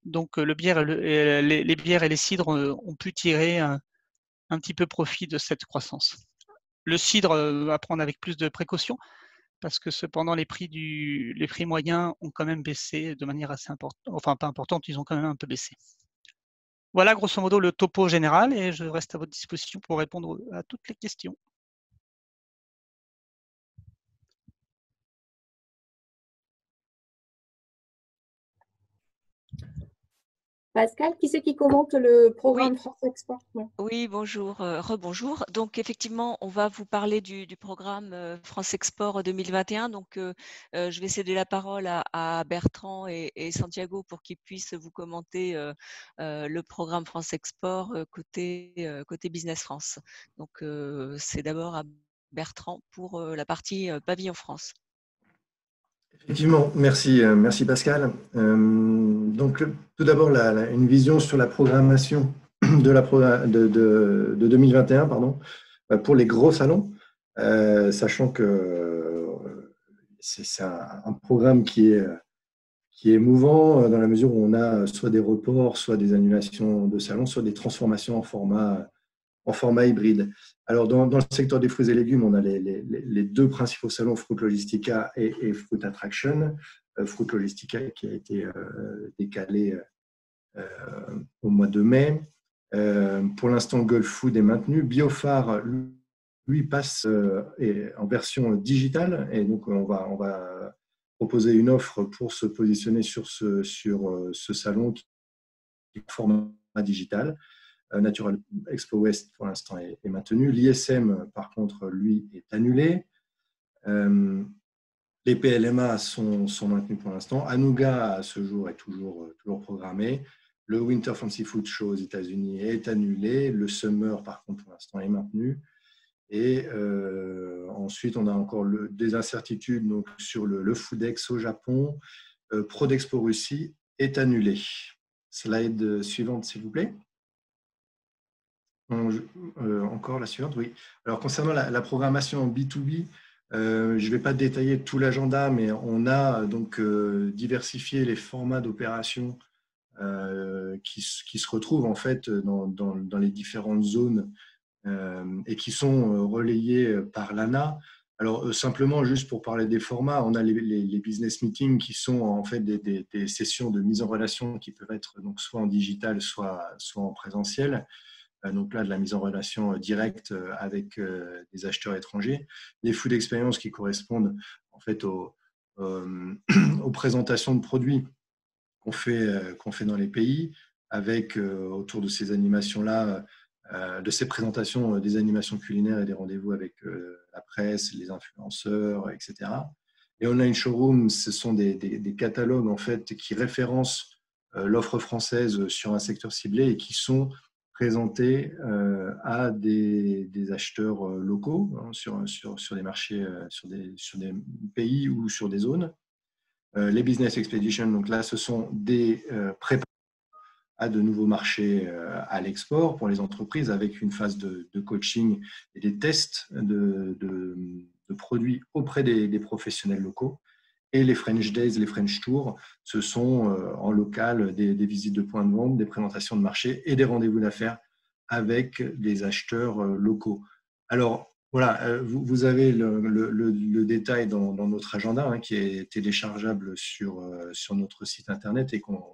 [SPEAKER 5] Donc les bières et les cidres ont pu tirer un petit peu profit de cette croissance. Le cidre à prendre avec plus de précaution, parce que cependant les prix moyens ont quand même baissé de manière assez importante, enfin pas importante, ils ont quand même un peu baissé. Voilà grosso modo le topo général et je reste à votre disposition pour répondre à toutes les questions.
[SPEAKER 1] Pascal, qui c'est qui commente le programme France Export?
[SPEAKER 2] Oui, bonjour, rebonjour. Donc effectivement, on va vous parler du programme France Export 2021. Donc je vais céder la parole à Bertrand et Santiago pour qu'ils puissent vous commenter le programme France Export côté Business France. Donc c'est d'abord à Bertrand pour la partie Pavillon France.
[SPEAKER 4] Effectivement, merci Pascal. Donc, tout d'abord, une vision sur la programmation de 2021, pardon, pour les gros salons, sachant que c'est un programme qui est mouvant dans la mesure où on a soit des reports, soit des annulations de salons, soit des transformations en format hybride. Alors, dans le secteur des fruits et légumes, on a les deux principaux salons, Fruit Logistica et Fruit Attraction. Fruit Logistica qui a été décalé au mois de mai. Pour l'instant, Gulf Food est maintenu. Biophare, lui, passe en version digitale. Et donc, on va proposer une offre pour se positionner sur ce salon qui est format digital. Natural Expo West, pour l'instant, est maintenu. L'ISM, par contre, lui, est annulé. Les PLMA sont maintenus pour l'instant. Anuga, à ce jour, est toujours programmé. Le Winter Fancy Food Show aux États-Unis est annulé. Le Summer, par contre, pour l'instant, est maintenu. Et ensuite, on a encore des incertitudes donc, sur le Foodex au Japon. Prodexpo Russie est annulé. Slide suivante, s'il vous plaît. Encore la suivante, oui. Alors, concernant la programmation en B2B, je ne vais pas détailler tout l'agenda, mais on a donc diversifié les formats d'opération qui se retrouvent en fait dans les différentes zones et qui sont relayés par l'ANA. Alors, simplement, juste pour parler des formats, on a les business meetings qui sont en fait des sessions de mise en relation qui peuvent être donc, soit en digital, soit en présentiel. Donc là, de la mise en relation directe avec des acheteurs étrangers. Les food experience qui correspondent en fait aux présentations de produits qu'on fait dans les pays, avec autour de ces animations-là, de ces présentations, des animations culinaires et des rendez-vous avec la presse, les influenceurs, etc. Et on a une showroom, ce sont des catalogues en fait qui référencent l'offre française sur un secteur ciblé et qui sont présentés à des acheteurs locaux hein, sur des marchés, sur des pays ou sur des zones. Les Business Expeditions, donc là, ce sont des préparations à de nouveaux marchés à l'export pour les entreprises avec une phase de coaching et des tests de produits auprès des professionnels locaux. Et les French Days, les French Tours, ce sont en local des visites de points de vente, des présentations de marché et des rendez-vous d'affaires avec des acheteurs locaux. Alors, voilà, vous avez le détail dans notre agenda hein, qui est téléchargeable sur notre site internet et comme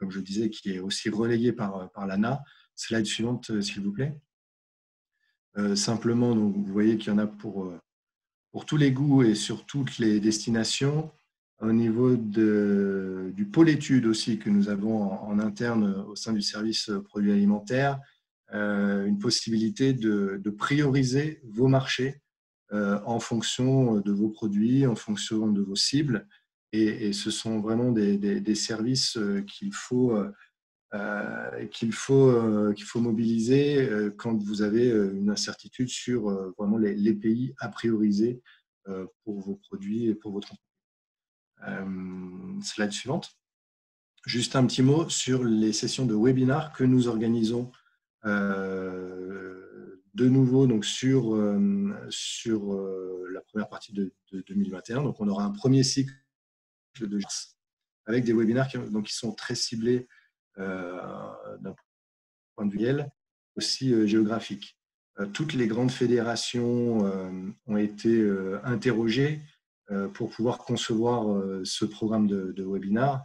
[SPEAKER 4] je disais, qui est aussi relayé par l'ANA. Slide suivante, s'il vous plaît. Simplement, donc, vous voyez qu'il y en a pour tous les goûts et sur toutes les destinations. Au niveau du pôle études aussi que nous avons en interne au sein du service produits alimentaires, une possibilité de prioriser vos marchés en fonction de vos produits, en fonction de vos cibles. Et ce sont vraiment des services qu'il faut mobiliser quand vous avez une incertitude sur vraiment les pays à prioriser pour vos produits et pour votre entreprise. Slide suivante. Juste un petit mot sur les sessions de webinaire que nous organisons de nouveau donc sur la première partie de 2021. Donc, on aura un premier cycle de avec des webinaires qui sont très ciblés d'un point de vue aussi géographique. Toutes les grandes fédérations ont été interrogées pour pouvoir concevoir ce programme de webinaire.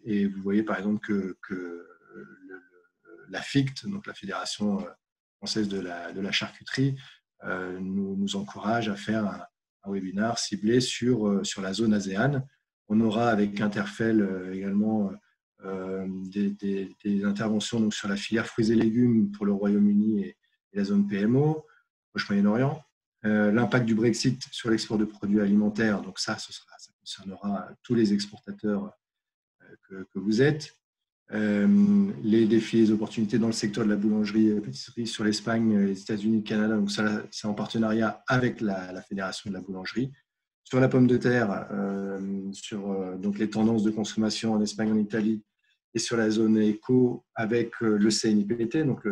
[SPEAKER 4] Et vous voyez par exemple que la FICT, donc la Fédération française de la charcuterie, nous encourage à faire un webinaire ciblé sur la zone ASEAN. On aura avec Interfel également des interventions donc, sur la filière fruits et légumes pour le Royaume-Uni et la zone PMO, Proche-Moyen-Orient. L'impact du Brexit sur l'export de produits alimentaires, donc ça concernera tous les exportateurs que vous êtes. Les défis et les opportunités dans le secteur de la boulangerie et pâtisserie sur l'Espagne, les États-Unis, le Canada, donc ça c'est en partenariat avec la Fédération de la boulangerie. Sur la pomme de terre, sur donc les tendances de consommation en Espagne, en Italie, et sur la zone éco avec le CNIPT, donc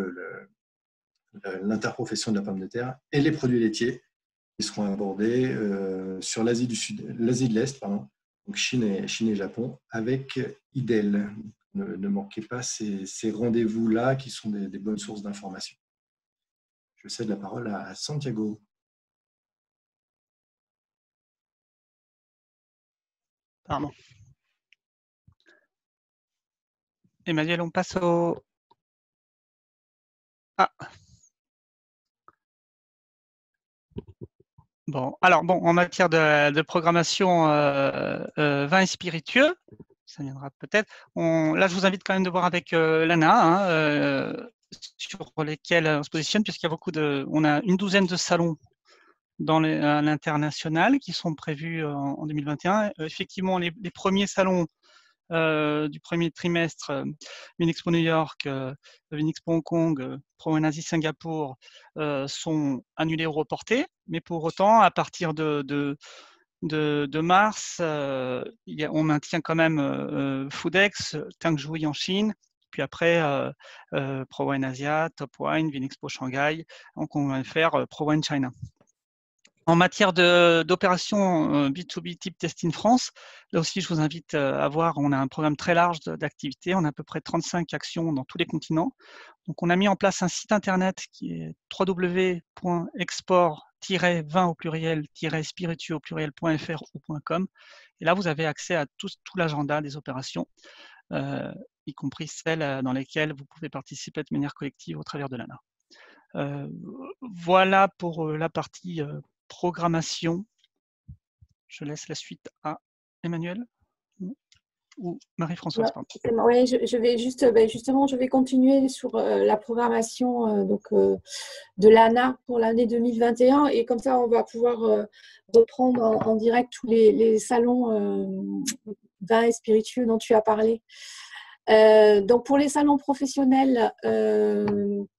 [SPEAKER 4] l'interprofession de la pomme de terre, et les produits laitiers qui seront abordés sur l'Asie de l'Est, pardon, donc Chine et Japon, avec IDEL. Ne manquez pas ces rendez-vous-là qui sont des bonnes sources d'informations. Je cède la parole à Santiago.
[SPEAKER 5] Pardon. Emmanuel, on passe au... Ah. Bon, alors bon, en matière de programmation vin et spiritueux, ça viendra peut-être. Là, je vous invite quand même de voir avec l'ANA sur lesquels on se positionne, puisqu'il y a on a une douzaine de salons à l'international qui sont prévus en 2021. Effectivement, les premiers salons du premier trimestre, Vinexpo New York, Vinexpo Hong Kong, ProAnasie Singapour sont annulés ou reportés, mais pour autant, à partir de mars, on maintient quand même Foodex, Tangzhui en Chine, puis après ProWine Asia, Top Wine, Vinexpo Shanghai, donc on va faire ProWine China. En matière d'opérations B2B type Test in France, là aussi, je vous invite à voir, on a un programme très large d'activités, on a à peu près 35 actions dans tous les continents. Donc, on a mis en place un site internet qui est www.export-vin au pluriel-spiritueux au pluriel.fr ou .com. Et là, vous avez accès à tout l'agenda des opérations, y compris celles dans lesquelles vous pouvez participer de manière collective au travers de l'ANA. Voilà pour la partie programmation. Je laisse la suite à Emmanuel. ou Marie-Françoise, pardon.
[SPEAKER 1] Oui, je vais justement, je vais continuer sur la programmation de l'ANA pour l'année 2021 et comme ça, on va pouvoir reprendre en direct tous les salons vins et spiritueux dont tu as parlé. Donc, pour les salons professionnels,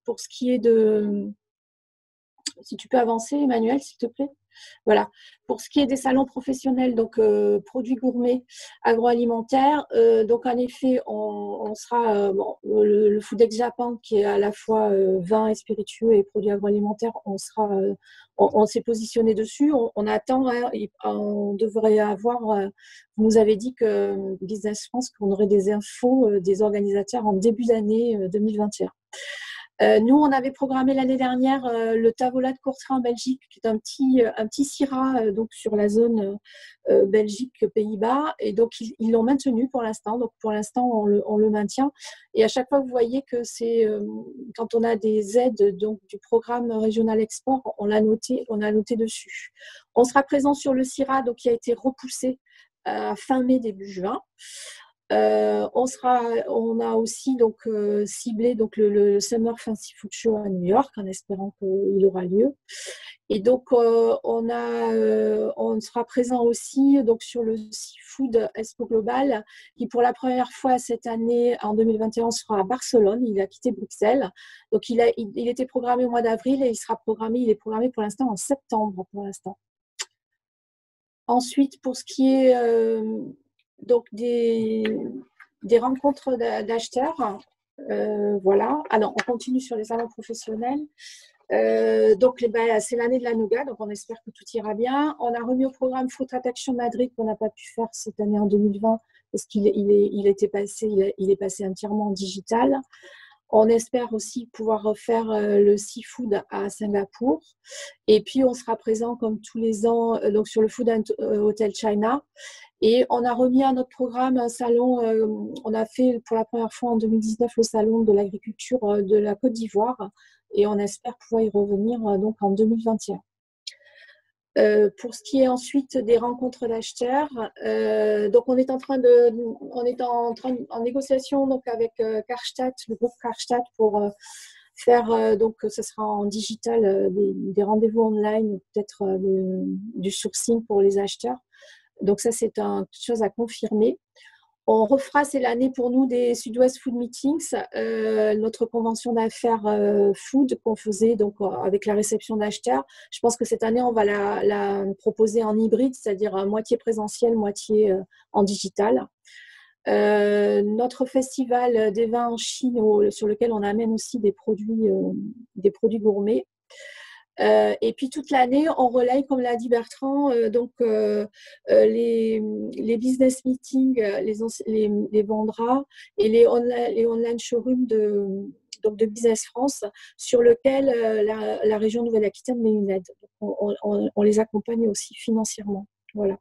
[SPEAKER 1] pour ce qui est de... Si tu peux avancer, Emmanuel, s'il te plaît. Voilà. Pour ce qui est des salons professionnels, donc produits gourmets agroalimentaires, donc en effet, on sera le Foodex Japan qui est à la fois vin et spiritueux et produits agroalimentaires, on s'est positionné dessus. On attend, hein, on devrait avoir. Vous nous avez dit que Business France qu'on aurait des infos des organisateurs en début d'année 2021. Nous, on avait programmé l'année dernière le Tavola de Courtrai en Belgique, qui est un petit Syrah donc sur la zone Belgique-Pays-Bas. Et donc, ils l'ont maintenu pour l'instant. Donc, pour l'instant, on le maintient. Et à chaque fois, vous voyez que c'est quand on a des aides donc, du programme régional export, on a noté dessus. On sera présent sur le Syrah, donc qui a été repoussé à fin mai, début juin. On a aussi donc ciblé donc le Summer Fancy Food Show à New York en espérant qu'il aura lieu. Et donc on sera présent aussi donc sur le Seafood Expo Global qui pour la première fois cette année en 2021 sera à Barcelone. Il a quitté Bruxelles, donc il était programmé au mois d'avril et il est programmé pour l'instant en septembre pour l'instant. Ensuite pour ce qui est donc des rencontres d'acheteurs. Voilà. Alors, on continue sur les salons professionnels. Donc, c'est l'année de la Nougat, donc on espère que tout ira bien. On a remis au programme Food Attraction Madrid qu'on n'a pas pu faire cette année en 2020 parce qu'il est passé entièrement en digital. On espère aussi pouvoir refaire le seafood à Singapour. Et puis, on sera présent comme tous les ans donc sur le Food Hotel China. Et on a remis à notre programme un salon, on a fait pour la première fois en 2019 le salon de l'agriculture de la Côte d'Ivoire et on espère pouvoir y revenir donc en 2021. Pour ce qui est ensuite des rencontres d'acheteurs, donc on est en négociation donc avec Karstadt, le groupe Karstadt pour faire donc ce sera en digital des rendez-vous online, peut-être du sourcing pour les acheteurs. Donc ça, c'est quelque chose à confirmer. On refera, c'est l'année pour nous des Sud-Ouest Food Meetings, notre convention d'affaires food qu'on faisait donc avec la réception d'acheteurs. Je pense que cette année, on va la proposer en hybride, c'est-à-dire moitié présentiel, moitié en digital. Notre festival des vins en Chine, sur lequel on amène aussi des produits gourmets. Et puis toute l'année, on relaye, comme l'a dit Bertrand, les business meetings, les Vendra et les online showrooms de Business France, sur lequel la région Nouvelle-Aquitaine met une aide. Donc, on les accompagne aussi financièrement. Voilà.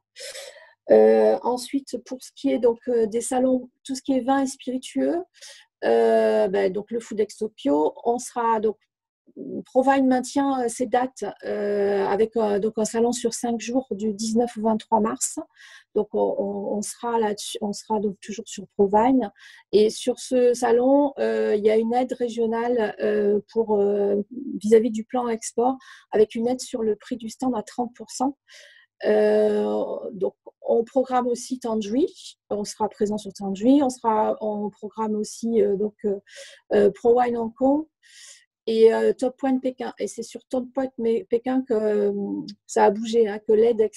[SPEAKER 1] Ensuite, pour ce qui est donc des salons, tout ce qui est vin et spiritueux, donc le Food Extopio, on sera donc Provine maintient ses dates avec donc un salon sur 5 jours du 19 au 23 mars. Donc, on sera là-dessus, on sera donc toujours sur Provine. Et sur ce salon, il y a une aide régionale vis-à-vis du plan export avec une aide sur le prix du stand à 30%. Donc, on programme aussi Tanjoui, on sera présent sur Tanjoui. On programme aussi Provine Hong Kong. Et Top Point Pékin. Et c'est sur Top Point Pékin que ça a bougé, hein, que l'aide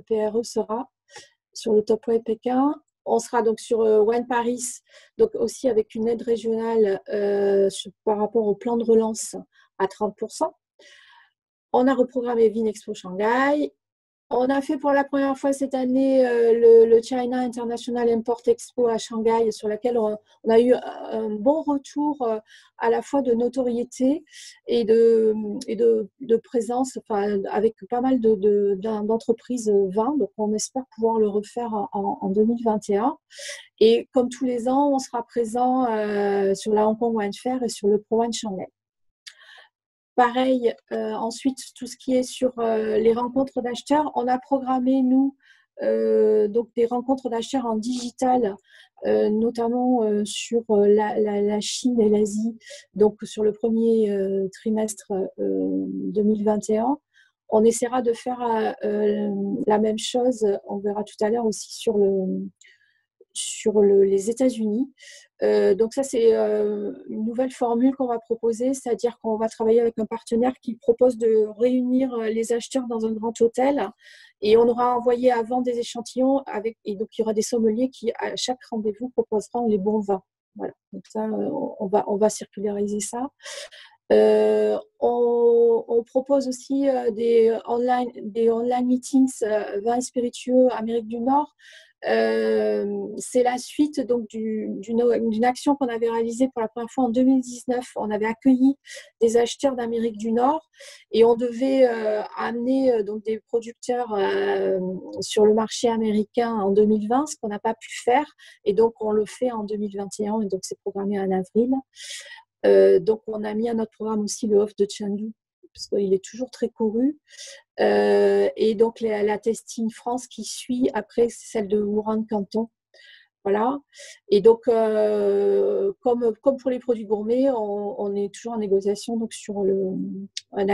[SPEAKER 1] PRE sera sur le Top Point Pékin. On sera donc sur Wine Paris, donc aussi avec une aide régionale par rapport au plan de relance à 30%. On a reprogrammé Vin Expo Shanghai. On a fait pour la première fois cette année le China International Import Expo à Shanghai, sur laquelle on a eu un bon retour à la fois de notoriété et de présence, enfin, avec pas mal d'entreprises vins. Donc, on espère pouvoir le refaire en 2021. Et comme tous les ans, on sera présent sur la Hong Kong Wine Fair et sur le Pro Wine Shanghai. Pareil, ensuite, tout ce qui est sur les rencontres d'acheteurs, on a programmé, nous, donc des rencontres d'acheteurs en digital, notamment sur la Chine et l'Asie, donc sur le premier trimestre 2021. On essaiera de faire la même chose, on verra tout à l'heure aussi sur les États-Unis. Donc ça, c'est une nouvelle formule qu'on va proposer, c'est-à-dire qu'on va travailler avec un partenaire qui propose de réunir les acheteurs dans un grand hôtel et on aura envoyé avant des échantillons et donc il y aura des sommeliers qui, à chaque rendez-vous, proposeront les bons vins. Voilà. Donc ça, on va circulariser ça. On propose aussi des online meetings vins et spiritueux Amérique du Nord. C'est la suite donc d'une action qu'on avait réalisée pour la première fois en 2019. On avait accueilli des acheteurs d'Amérique du Nord et on devait amener donc des producteurs sur le marché américain en 2020, ce qu'on n'a pas pu faire. Et donc, on le fait en 2021 et donc c'est programmé en avril. Donc, on a mis à notre programme aussi le off de Chengdu, parce qu'il est toujours très couru. Et donc, la Testing France qui suit après, c'est celle de Wuhan-Canton. Voilà. Et donc, comme pour les produits gourmets, on est toujours en négociation donc, sur un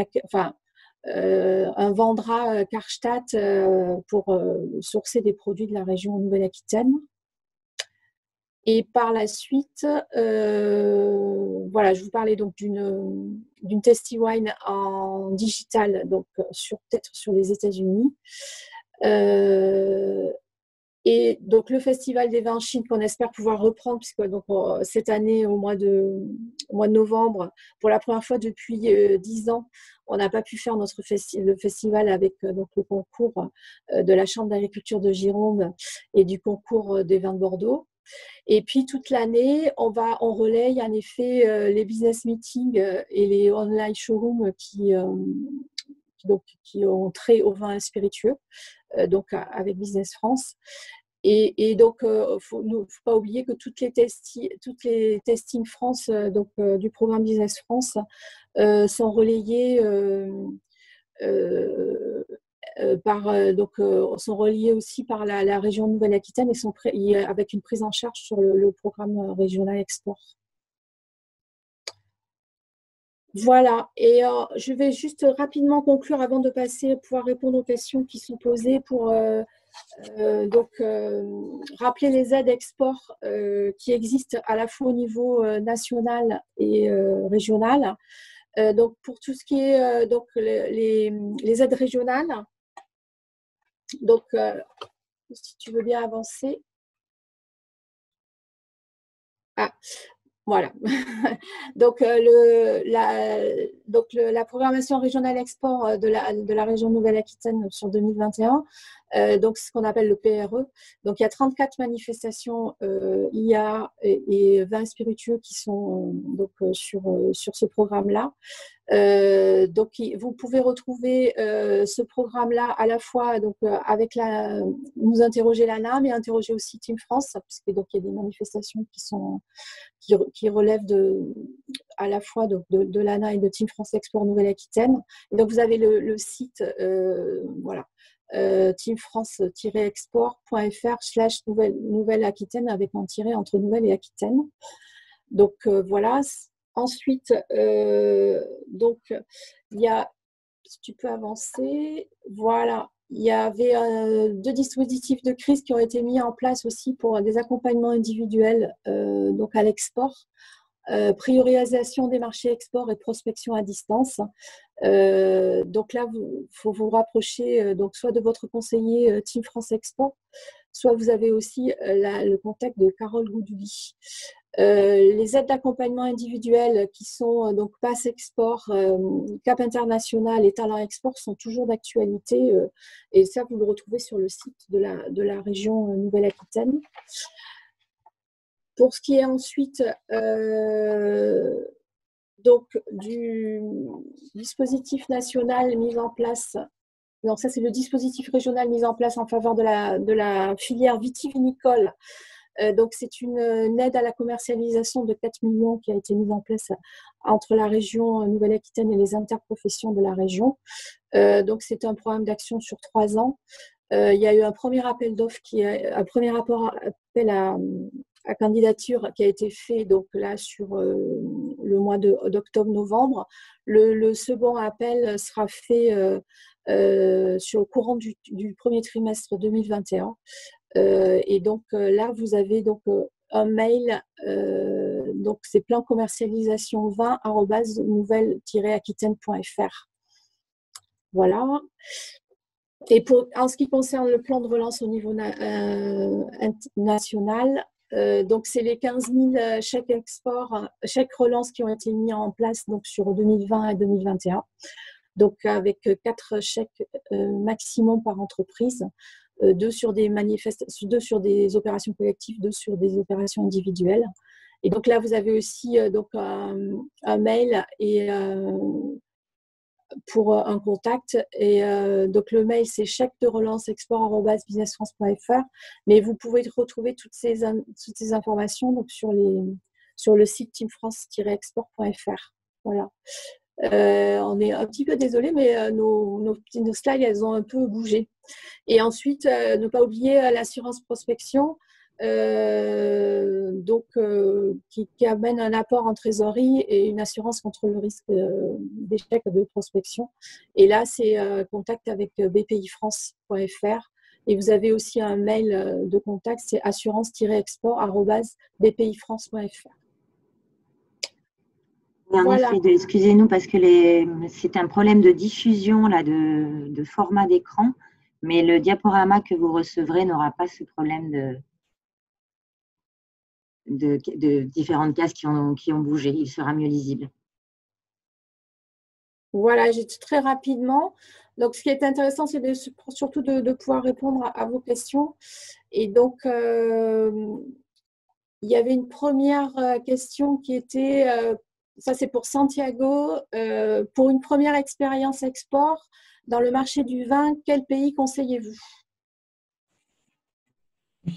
[SPEAKER 1] vendra Karstadt pour sourcer des produits de la région Nouvelle-Aquitaine. Et par la suite, voilà, je vous parlais donc d'une Tasty Wine en digital, donc peut-être sur les États-Unis. Et donc le Festival des vins en Chine qu'on espère pouvoir reprendre, puisque donc, cette année, au mois de novembre, pour la première fois depuis 10 ans, on n'a pas pu faire le festival avec donc, le concours de la Chambre d'agriculture de Gironde et du concours des vins de Bordeaux. Et puis toute l'année, on relaye en effet les business meetings et les online showrooms qui ont trait au vin spiritueux, donc avec Business France. Et donc, il ne faut pas oublier que toutes les Testing France du programme Business France sont relayées sont reliés aussi par la région Nouvelle-Aquitaine et avec une prise en charge sur le programme régional export. Voilà, et je vais juste rapidement conclure avant de pouvoir répondre aux questions qui sont posées pour rappeler les aides export qui existent à la fois au niveau national et régional. Donc pour tout ce qui est les aides régionales, donc si tu veux bien avancer. Ah, voilà. Donc, la programmation régionale export de la région Nouvelle-Aquitaine sur 2021, donc ce qu'on appelle le PRE. Donc, il y a 34 manifestations IA et vins spiritueux qui sont sur ce programme-là. Donc, vous pouvez retrouver ce programme-là à la fois donc, avec nous interroger l'ANA, mais interroger aussi Team France, puisque donc il y a des manifestations qui relèvent à la fois de l'ANA et de Team France Export Nouvelle-Aquitaine. Et donc, vous avez le site, voilà, teamfrance-export.fr/Nouvelle-Aquitaine avec un tiret entre Nouvelle et Aquitaine. Donc, voilà. Ensuite, donc, il y a, si tu peux avancer, voilà, il y avait 2 dispositifs de crise qui ont été mis en place aussi pour des accompagnements individuels donc à l'export, priorisation des marchés export et prospection à distance. Donc là, il faut vous rapprocher donc soit de votre conseiller Team France Export, soit vous avez aussi le contact de Carole Goudouli. Les aides d'accompagnement individuel qui sont donc Pass Export, Cap International et Talent Export sont toujours d'actualité et ça vous le retrouvez sur le site de la région Nouvelle-Aquitaine. Pour ce qui est ensuite donc du dispositif national mis en place, donc ça c'est le dispositif régional mis en place en faveur de la filière vitivinicole. Donc, c'est une aide à la commercialisation de 4 millions qui a été mise en place entre la région Nouvelle-Aquitaine et les interprofessions de la région. Donc, c'est un programme d'action sur 3 ans. Il y a eu un premier appel d'offres, un premier appel à candidature qui a été fait donc là sur le mois d'octobre-novembre. Le second appel sera fait sur le courant du premier trimestre 2021. Et donc là, vous avez donc un mail, donc c'est plan commercialisation 20@nouvelle-aquitaine.fr. Voilà. Et en ce qui concerne le plan de relance au niveau national, donc c'est les 15 000 chèques export, chèques relance qui ont été mis en place donc sur 2020 et 2021. Donc avec 4 chèques maximum par entreprise, 2 sur des opérations collectives, 2 sur des opérations individuelles. Et donc là, vous avez aussi donc un mail et pour un contact. Et donc, le mail, c'est chèque de relance export@businessfrance.fr. Mais vous pouvez retrouver toutes ces informations donc, sur le site teamfrance-export.fr. Voilà. On est un petit peu désolé, mais nos slides, elles ont un peu bougé. Et ensuite, ne pas oublier l'assurance prospection. Qui amène un apport en trésorerie et une assurance contre le risque d'échec de prospection. Et là, c'est contact avec bpifrance.fr. Et vous avez aussi un mail de contact, c'est assurance-export@bpifrance.fr.
[SPEAKER 3] Voilà. Excusez-nous parce que c'est un problème de diffusion là, de format d'écran, mais le diaporama que vous recevrez n'aura pas ce problème de différentes cases qui ont bougé. Il sera mieux lisible.
[SPEAKER 1] Voilà, j'ai très rapidement. Donc, ce qui est intéressant, c'est surtout de pouvoir répondre à vos questions. Et donc, il y avait une première question qui était, ça c'est pour Santiago, pour une première expérience export dans le marché du vin, quel pays conseillez-vous ?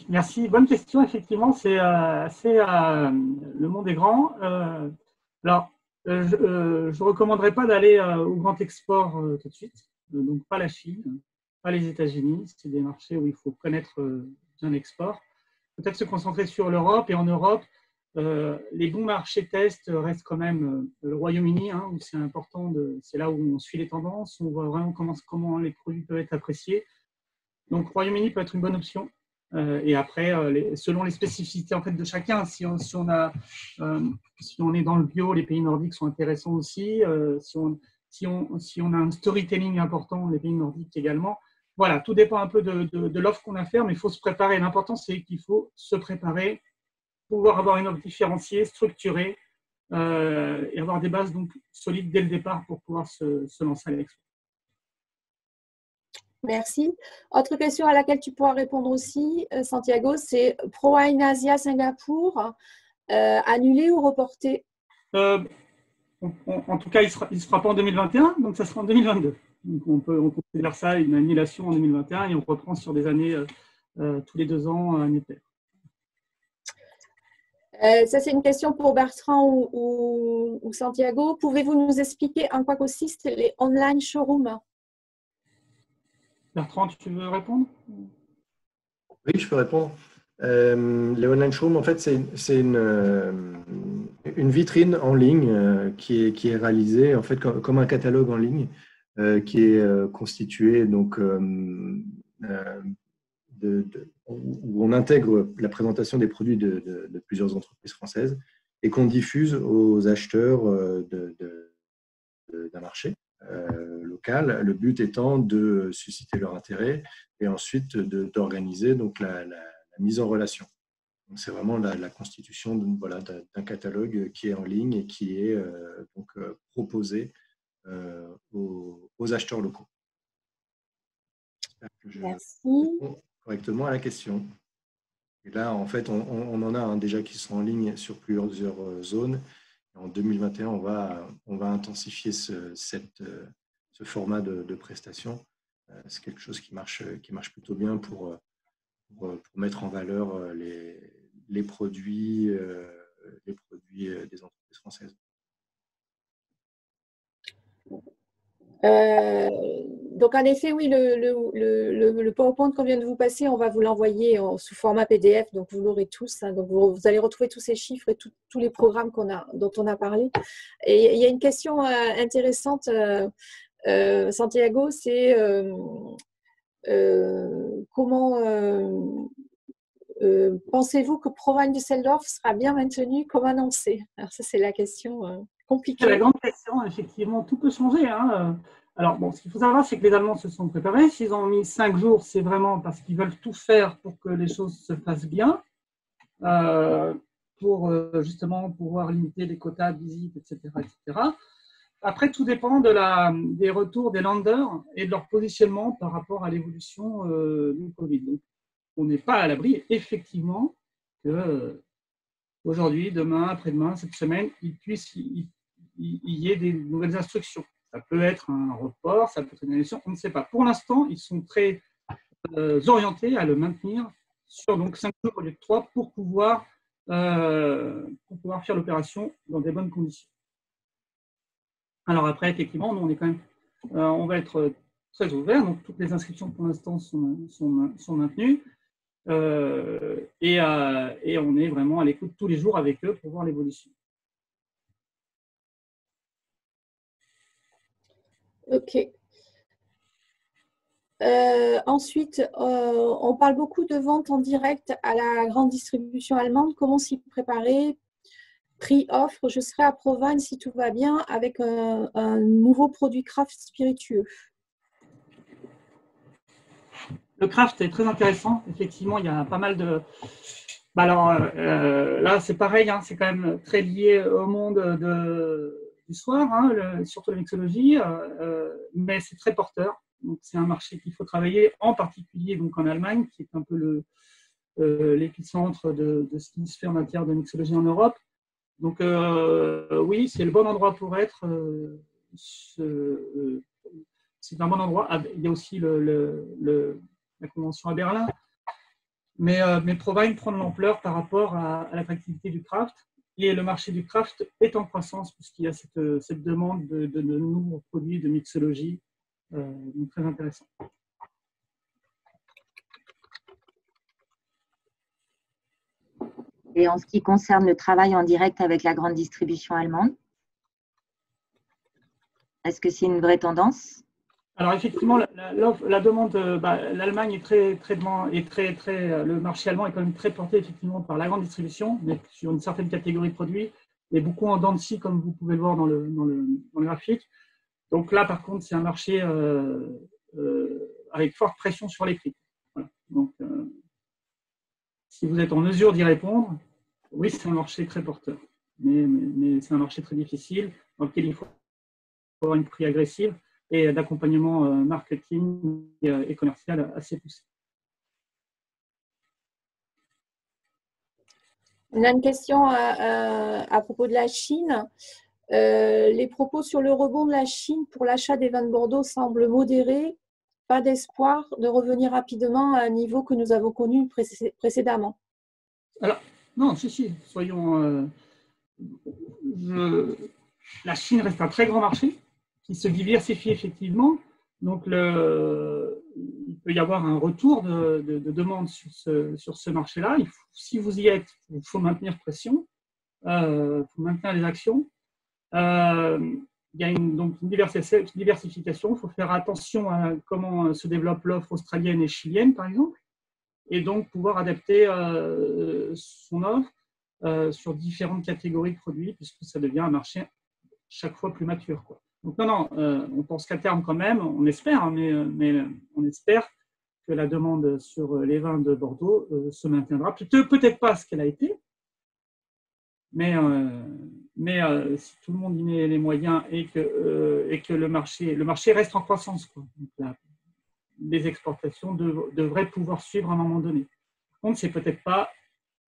[SPEAKER 6] Merci, bonne question. Effectivement, c'est le monde est grand. Alors, je ne recommanderais pas d'aller au grand export tout de suite. Donc, pas la Chine, pas les États-Unis. C'est des marchés où il faut connaître bien l'export. Peut-être se concentrer sur l'Europe. Et en Europe, les bons marchés test restent quand même le Royaume-Uni, où c'est important. C'est là où on suit les tendances, on voit vraiment comment les produits peuvent être appréciés. Donc, Royaume-Uni peut être une bonne option. Et après, selon les spécificités en fait, de chacun, si on est dans le bio, les pays nordiques sont intéressants aussi. Si on a un storytelling important, les pays nordiques également. Voilà, tout dépend un peu de l'offre qu'on a à faire, mais il faut se préparer. L'important, c'est qu'il faut se préparer, pouvoir avoir une offre différenciée, structurée, et avoir des bases donc, solides dès le départ pour pouvoir se lancer à l'export.
[SPEAKER 1] Merci. Autre question à laquelle tu pourras répondre aussi, Santiago, c'est ProWine Asia Singapour, annulé ou reporté ?
[SPEAKER 6] En tout cas, il ne se fera pas en 2021, donc ça sera en 2022. Donc on considère ça une annulation en 2021 et on reprend sur des années tous les 2 ans année paire.
[SPEAKER 1] Ça, c'est une question pour Bertrand ou Santiago. Pouvez-vous nous expliquer en quoi consistent les online showrooms ?
[SPEAKER 6] Bertrand, tu veux répondre ?
[SPEAKER 4] Oui, je peux répondre. Les online showrooms, en fait, c'est une vitrine en ligne qui est réalisée en fait comme un catalogue en ligne qui est constitué donc où on intègre la présentation des produits de plusieurs entreprises françaises et qu'on diffuse aux acheteurs d'un marché local, le but étant de susciter leur intérêt et ensuite d'organiser donc la mise en relation. C'est vraiment la constitution d'un catalogue qui est en ligne et qui est proposé aux acheteurs locaux. Je réponds correctement à la question. Et là, en fait, on en a déjà qui sont en ligne sur plusieurs zones. En 2021, on va intensifier ce format de prestation. C'est quelque chose qui marche plutôt bien pour mettre en valeur les produits des entreprises françaises.
[SPEAKER 1] Donc, en effet, oui, le PowerPoint qu'on vient de vous passer, on va vous l'envoyer sous format PDF, donc vous l'aurez tous. Hein, donc, vous allez retrouver tous ces chiffres et tous les programmes dont on a parlé. Et il y a une question intéressante, Santiago, c'est comment pensez-vous que Provine Düsseldorf sera bien maintenu comme annoncé? Alors ça, c'est la question compliquée.
[SPEAKER 6] C'est la grande question, effectivement, tout peut changer. Hein. Alors, bon, ce qu'il faut savoir, c'est que les Allemands se sont préparés. S'ils ont mis 5 jours, c'est vraiment parce qu'ils veulent tout faire pour que les choses se fassent bien, pour justement pouvoir limiter les quotas de visite, etc., etc. Après, tout dépend des retours des landers et de leur positionnement par rapport à l'évolution du Covid. Donc, on n'est pas à l'abri, effectivement, que aujourd'hui, demain, après-demain, cette semaine, il y ait des nouvelles instructions. Ça peut être un report, ça peut être une élection, on ne sait pas. Pour l'instant, ils sont très orientés à le maintenir sur donc 5 jours au lieu de 3 pour pouvoir faire l'opération dans des bonnes conditions. Alors après, effectivement, nous, on est quand même, on va être très ouvert. Donc toutes les inscriptions pour l'instant sont maintenues et on est vraiment à l'écoute tous les jours avec eux pour voir l'évolution.
[SPEAKER 1] Ok. Ensuite, on parle beaucoup de vente en direct à la grande distribution allemande. Comment s'y préparer? Prix, offre, je serai à Provine si tout va bien avec un nouveau produit craft spiritueux.
[SPEAKER 6] Le craft est très intéressant. Effectivement, il y a pas mal de... alors là, c'est pareil, hein, c'est quand même très lié au monde du soir, hein, surtout la mixologie, mais c'est très porteur. Donc, c'est un marché qu'il faut travailler, en particulier donc, en Allemagne, qui est un peu l'épicentre de ce qui se fait en matière de mixologie en Europe. Donc, oui, c'est le bon endroit pour être. C'est un bon endroit. Il y a aussi la convention à Berlin. Mais Provine prend de l'ampleur par rapport à l'attractivité du craft. Et le marché du craft est en croissance puisqu'il y a cette demande de nouveaux produits de mixologie. Donc très intéressant.
[SPEAKER 3] Et en ce qui concerne le travail en direct avec la grande distribution allemande, est-ce que c'est une vraie tendance?
[SPEAKER 6] Alors effectivement, la demande, l'Allemagne est très le marché allemand est quand même très porté effectivement par la grande distribution, mais sur une certaine catégorie de produits, et beaucoup en dents de scie comme vous pouvez le voir dans le graphique. Donc là, par contre, c'est un marché avec forte pression sur les prix. Voilà. Donc, si vous êtes en mesure d'y répondre, oui, c'est un marché très porteur, mais c'est un marché très difficile dans lequel il faut avoir une prix agressive et d'accompagnement marketing et commercial assez poussé.
[SPEAKER 1] On a une question à propos de la Chine. Les propos sur le rebond de la Chine pour l'achat des vins de Bordeaux semblent modérés. Pas d'espoir de revenir rapidement à un niveau que nous avons connu précédemment.
[SPEAKER 6] Alors, non, si, soyons... la Chine reste un très grand marché qui se diversifie effectivement. Donc, il peut y avoir un retour de demande sur ce marché-là. Si vous y êtes, il faut maintenir pression, il faut maintenir les actions. Il y a donc une diversification. Il faut faire attention à comment se développe l'offre australienne et chilienne, par exemple, et donc pouvoir adapter son offre sur différentes catégories de produits, puisque ça devient un marché chaque fois plus mature, quoi. Donc non, on pense qu'à terme quand même, on espère, hein, mais on espère que la demande sur les vins de Bordeaux se maintiendra. Peut-être pas ce qu'elle a été, mais si tout le monde y met les moyens et que le marché reste en croissance, quoi. Donc, les exportations devraient pouvoir suivre à un moment donné. Par contre, c'est peut-être pas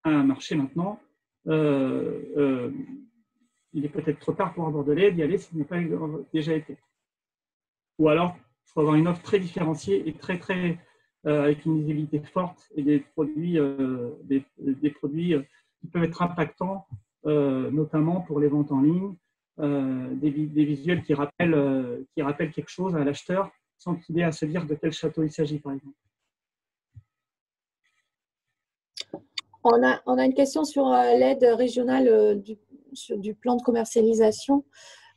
[SPEAKER 6] un marché maintenant. Il est peut-être trop tard pour un Bordelais d'y aller s'il n'a pas déjà été. Ou alors, il faut avoir une offre très différenciée et très avec une visibilité forte et des produits qui peuvent être impactants, notamment pour les ventes en ligne, des visuels qui rappellent quelque chose à l'acheteur sans qu'il ait à se dire de quel château il s'agit, par exemple.
[SPEAKER 1] On a une question sur l'aide régionale du plan de commercialisation.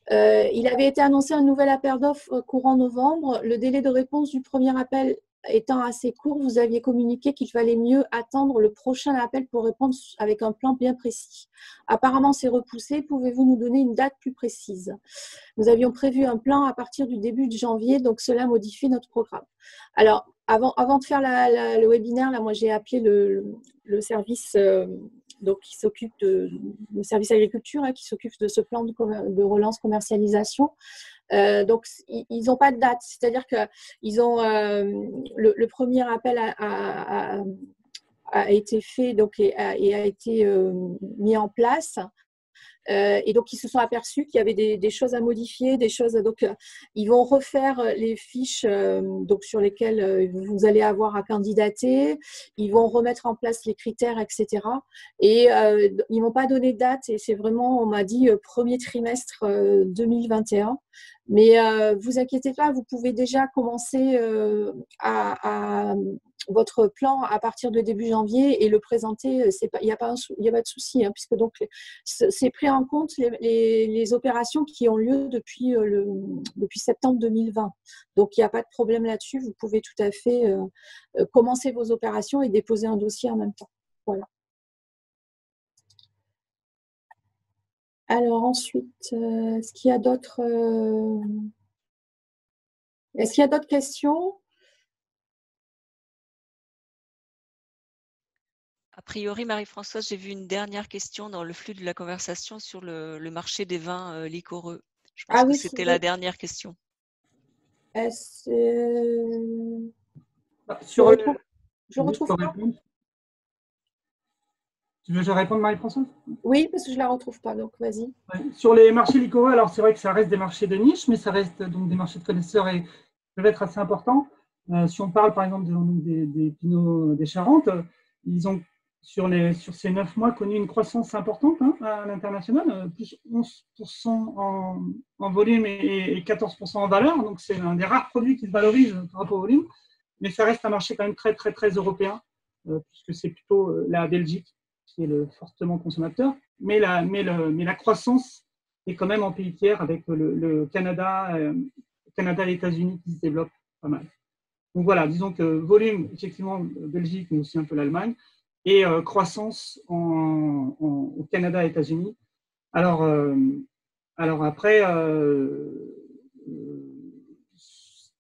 [SPEAKER 1] Il avait été annoncé un nouvel appel d'offres courant novembre. Le délai de réponse du premier appel étant assez court, vous aviez communiqué qu'il fallait mieux attendre le prochain appel pour répondre avec un plan bien précis. Apparemment, c'est repoussé. Pouvez-vous nous donner une date plus précise? Nous avions prévu un plan à partir du début de janvier, donc cela modifie notre programme. Alors, avant de faire le webinaire, là, moi, j'ai appelé le service donc, qui s'occupe le service agriculture, qui s'occupe de ce plan de relance commercialisation. Donc, ils n'ont pas de date, c'est-à-dire qu'ils ont le premier appel a été fait donc, et a été mis en place. Et donc, ils se sont aperçus qu'il y avait des choses à modifier, des choses. Donc, ils vont refaire les fiches donc, sur lesquelles vous allez avoir à candidater. Ils vont remettre en place les critères, etc. Et ils ne m'ont pas donné de date. Et c'est vraiment, on m'a dit, premier trimestre 2021. Mais vous inquiétez pas, vous pouvez déjà commencer à votre plan à partir de début janvier et le présenter. Il n'y a pas de souci, hein, puisque donc c'est pris en compte les opérations qui ont lieu depuis septembre 2020. Donc il n'y a pas de problème là-dessus. Vous pouvez tout à fait commencer vos opérations et déposer un dossier en même temps. Voilà. Alors ensuite, est-ce qu'il y a d'autres questions?
[SPEAKER 2] A priori, Marie-Françoise, j'ai vu une dernière question dans le flux de la conversation sur le marché des vins liquoreux. Je pense que c'était la dernière question.
[SPEAKER 1] Je retrouve pas.
[SPEAKER 6] Tu veux que je réponde, Marie-Françoise?
[SPEAKER 1] Oui, parce que je ne la retrouve pas, donc vas-y.
[SPEAKER 6] Ouais. Sur les marchés liquoreux, alors c'est vrai que ça reste des marchés de niche, mais ça reste donc des marchés de connaisseurs et peuvent être assez importants. Si on parle par exemple des Pinots des Charentes, ils ont sur ces 9 mois connu une croissance importante à l'international, plus 11% en volume et 14% en valeur. Donc c'est un des rares produits qui se valorise par rapport au volume, mais ça reste un marché quand même très très très européen, puisque c'est plutôt la Belgique qui est fortement consommateur, mais la croissance est quand même en pays tiers avec le Canada et les États-Unis qui se développent pas mal. Donc voilà, disons que volume, effectivement, Belgique, mais aussi un peu l'Allemagne, et croissance au Canada et aux États-Unis. Alors après,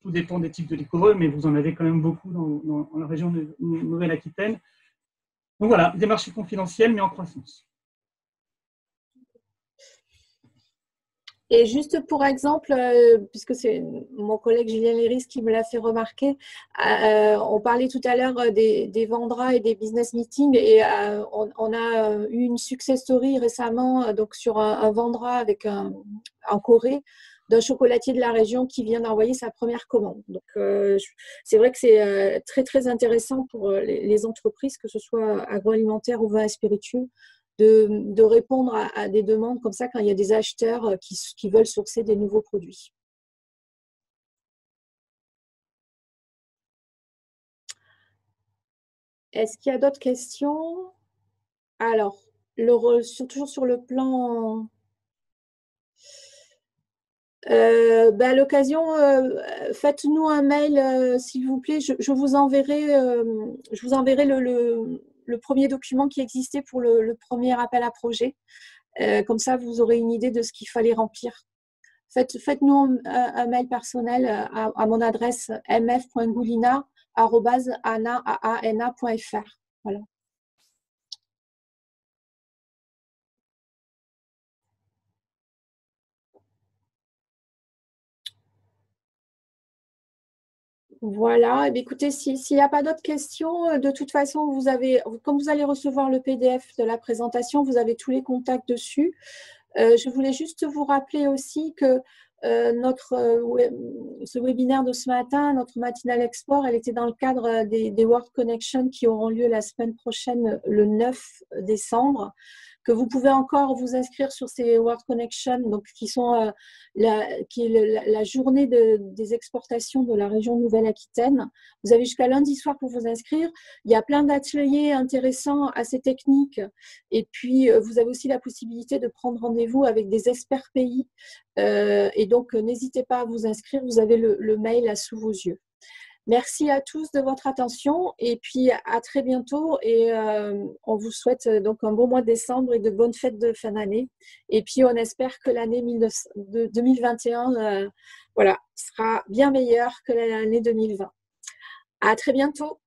[SPEAKER 6] tout dépend des types de liquoreux, mais vous en avez quand même beaucoup dans la région de Nouvelle-Aquitaine. Donc voilà, des marchés confidentiels, mais en croissance.
[SPEAKER 1] Et juste pour exemple, puisque c'est mon collègue Julien Léris qui me l'a fait remarquer, on parlait tout à l'heure des vendras et des business meetings et on a eu une success story récemment donc sur un vendra en Corée d'un chocolatier de la région qui vient d'envoyer sa première commande. Donc, c'est vrai que c'est très, très intéressant pour les entreprises, que ce soit agroalimentaire ou vin et spiritueux, de répondre à des demandes comme ça quand il y a des acheteurs qui veulent sourcer des nouveaux produits. Est-ce qu'il y a d'autres questions? Alors, toujours sur le plan... à l'occasion, faites-nous un mail, s'il vous plaît. Je vous enverrai le premier document qui existait pour le premier appel à projet. Comme ça, vous aurez une idée de ce qu'il fallait remplir. Faites-nous un mail personnel à mon adresse mf.goulina@ana.fr. Voilà. Voilà, écoutez, s'il n'y a pas d'autres questions, de toute façon, comme vous allez recevoir le PDF de la présentation, vous avez tous les contacts dessus. Je voulais juste vous rappeler aussi que ce webinaire de ce matin, notre matinale export, elle était dans le cadre des World Connections qui auront lieu la semaine prochaine, le 9 décembre. que vous pouvez encore vous inscrire sur ces World Connection, donc qui est la journée des exportations de la région Nouvelle-Aquitaine. Vous avez jusqu'à lundi soir pour vous inscrire. Il y a plein d'ateliers intéressants, assez techniques. Et puis, vous avez aussi la possibilité de prendre rendez-vous avec des experts pays. Et donc, n'hésitez pas à vous inscrire. Vous avez le mail là sous vos yeux. Merci à tous de votre attention et puis à très bientôt. Et on vous souhaite donc un bon mois de décembre et de bonnes fêtes de fin d'année. Et puis, on espère que l'année 2021 voilà, sera bien meilleure que l'année 2020. À très bientôt.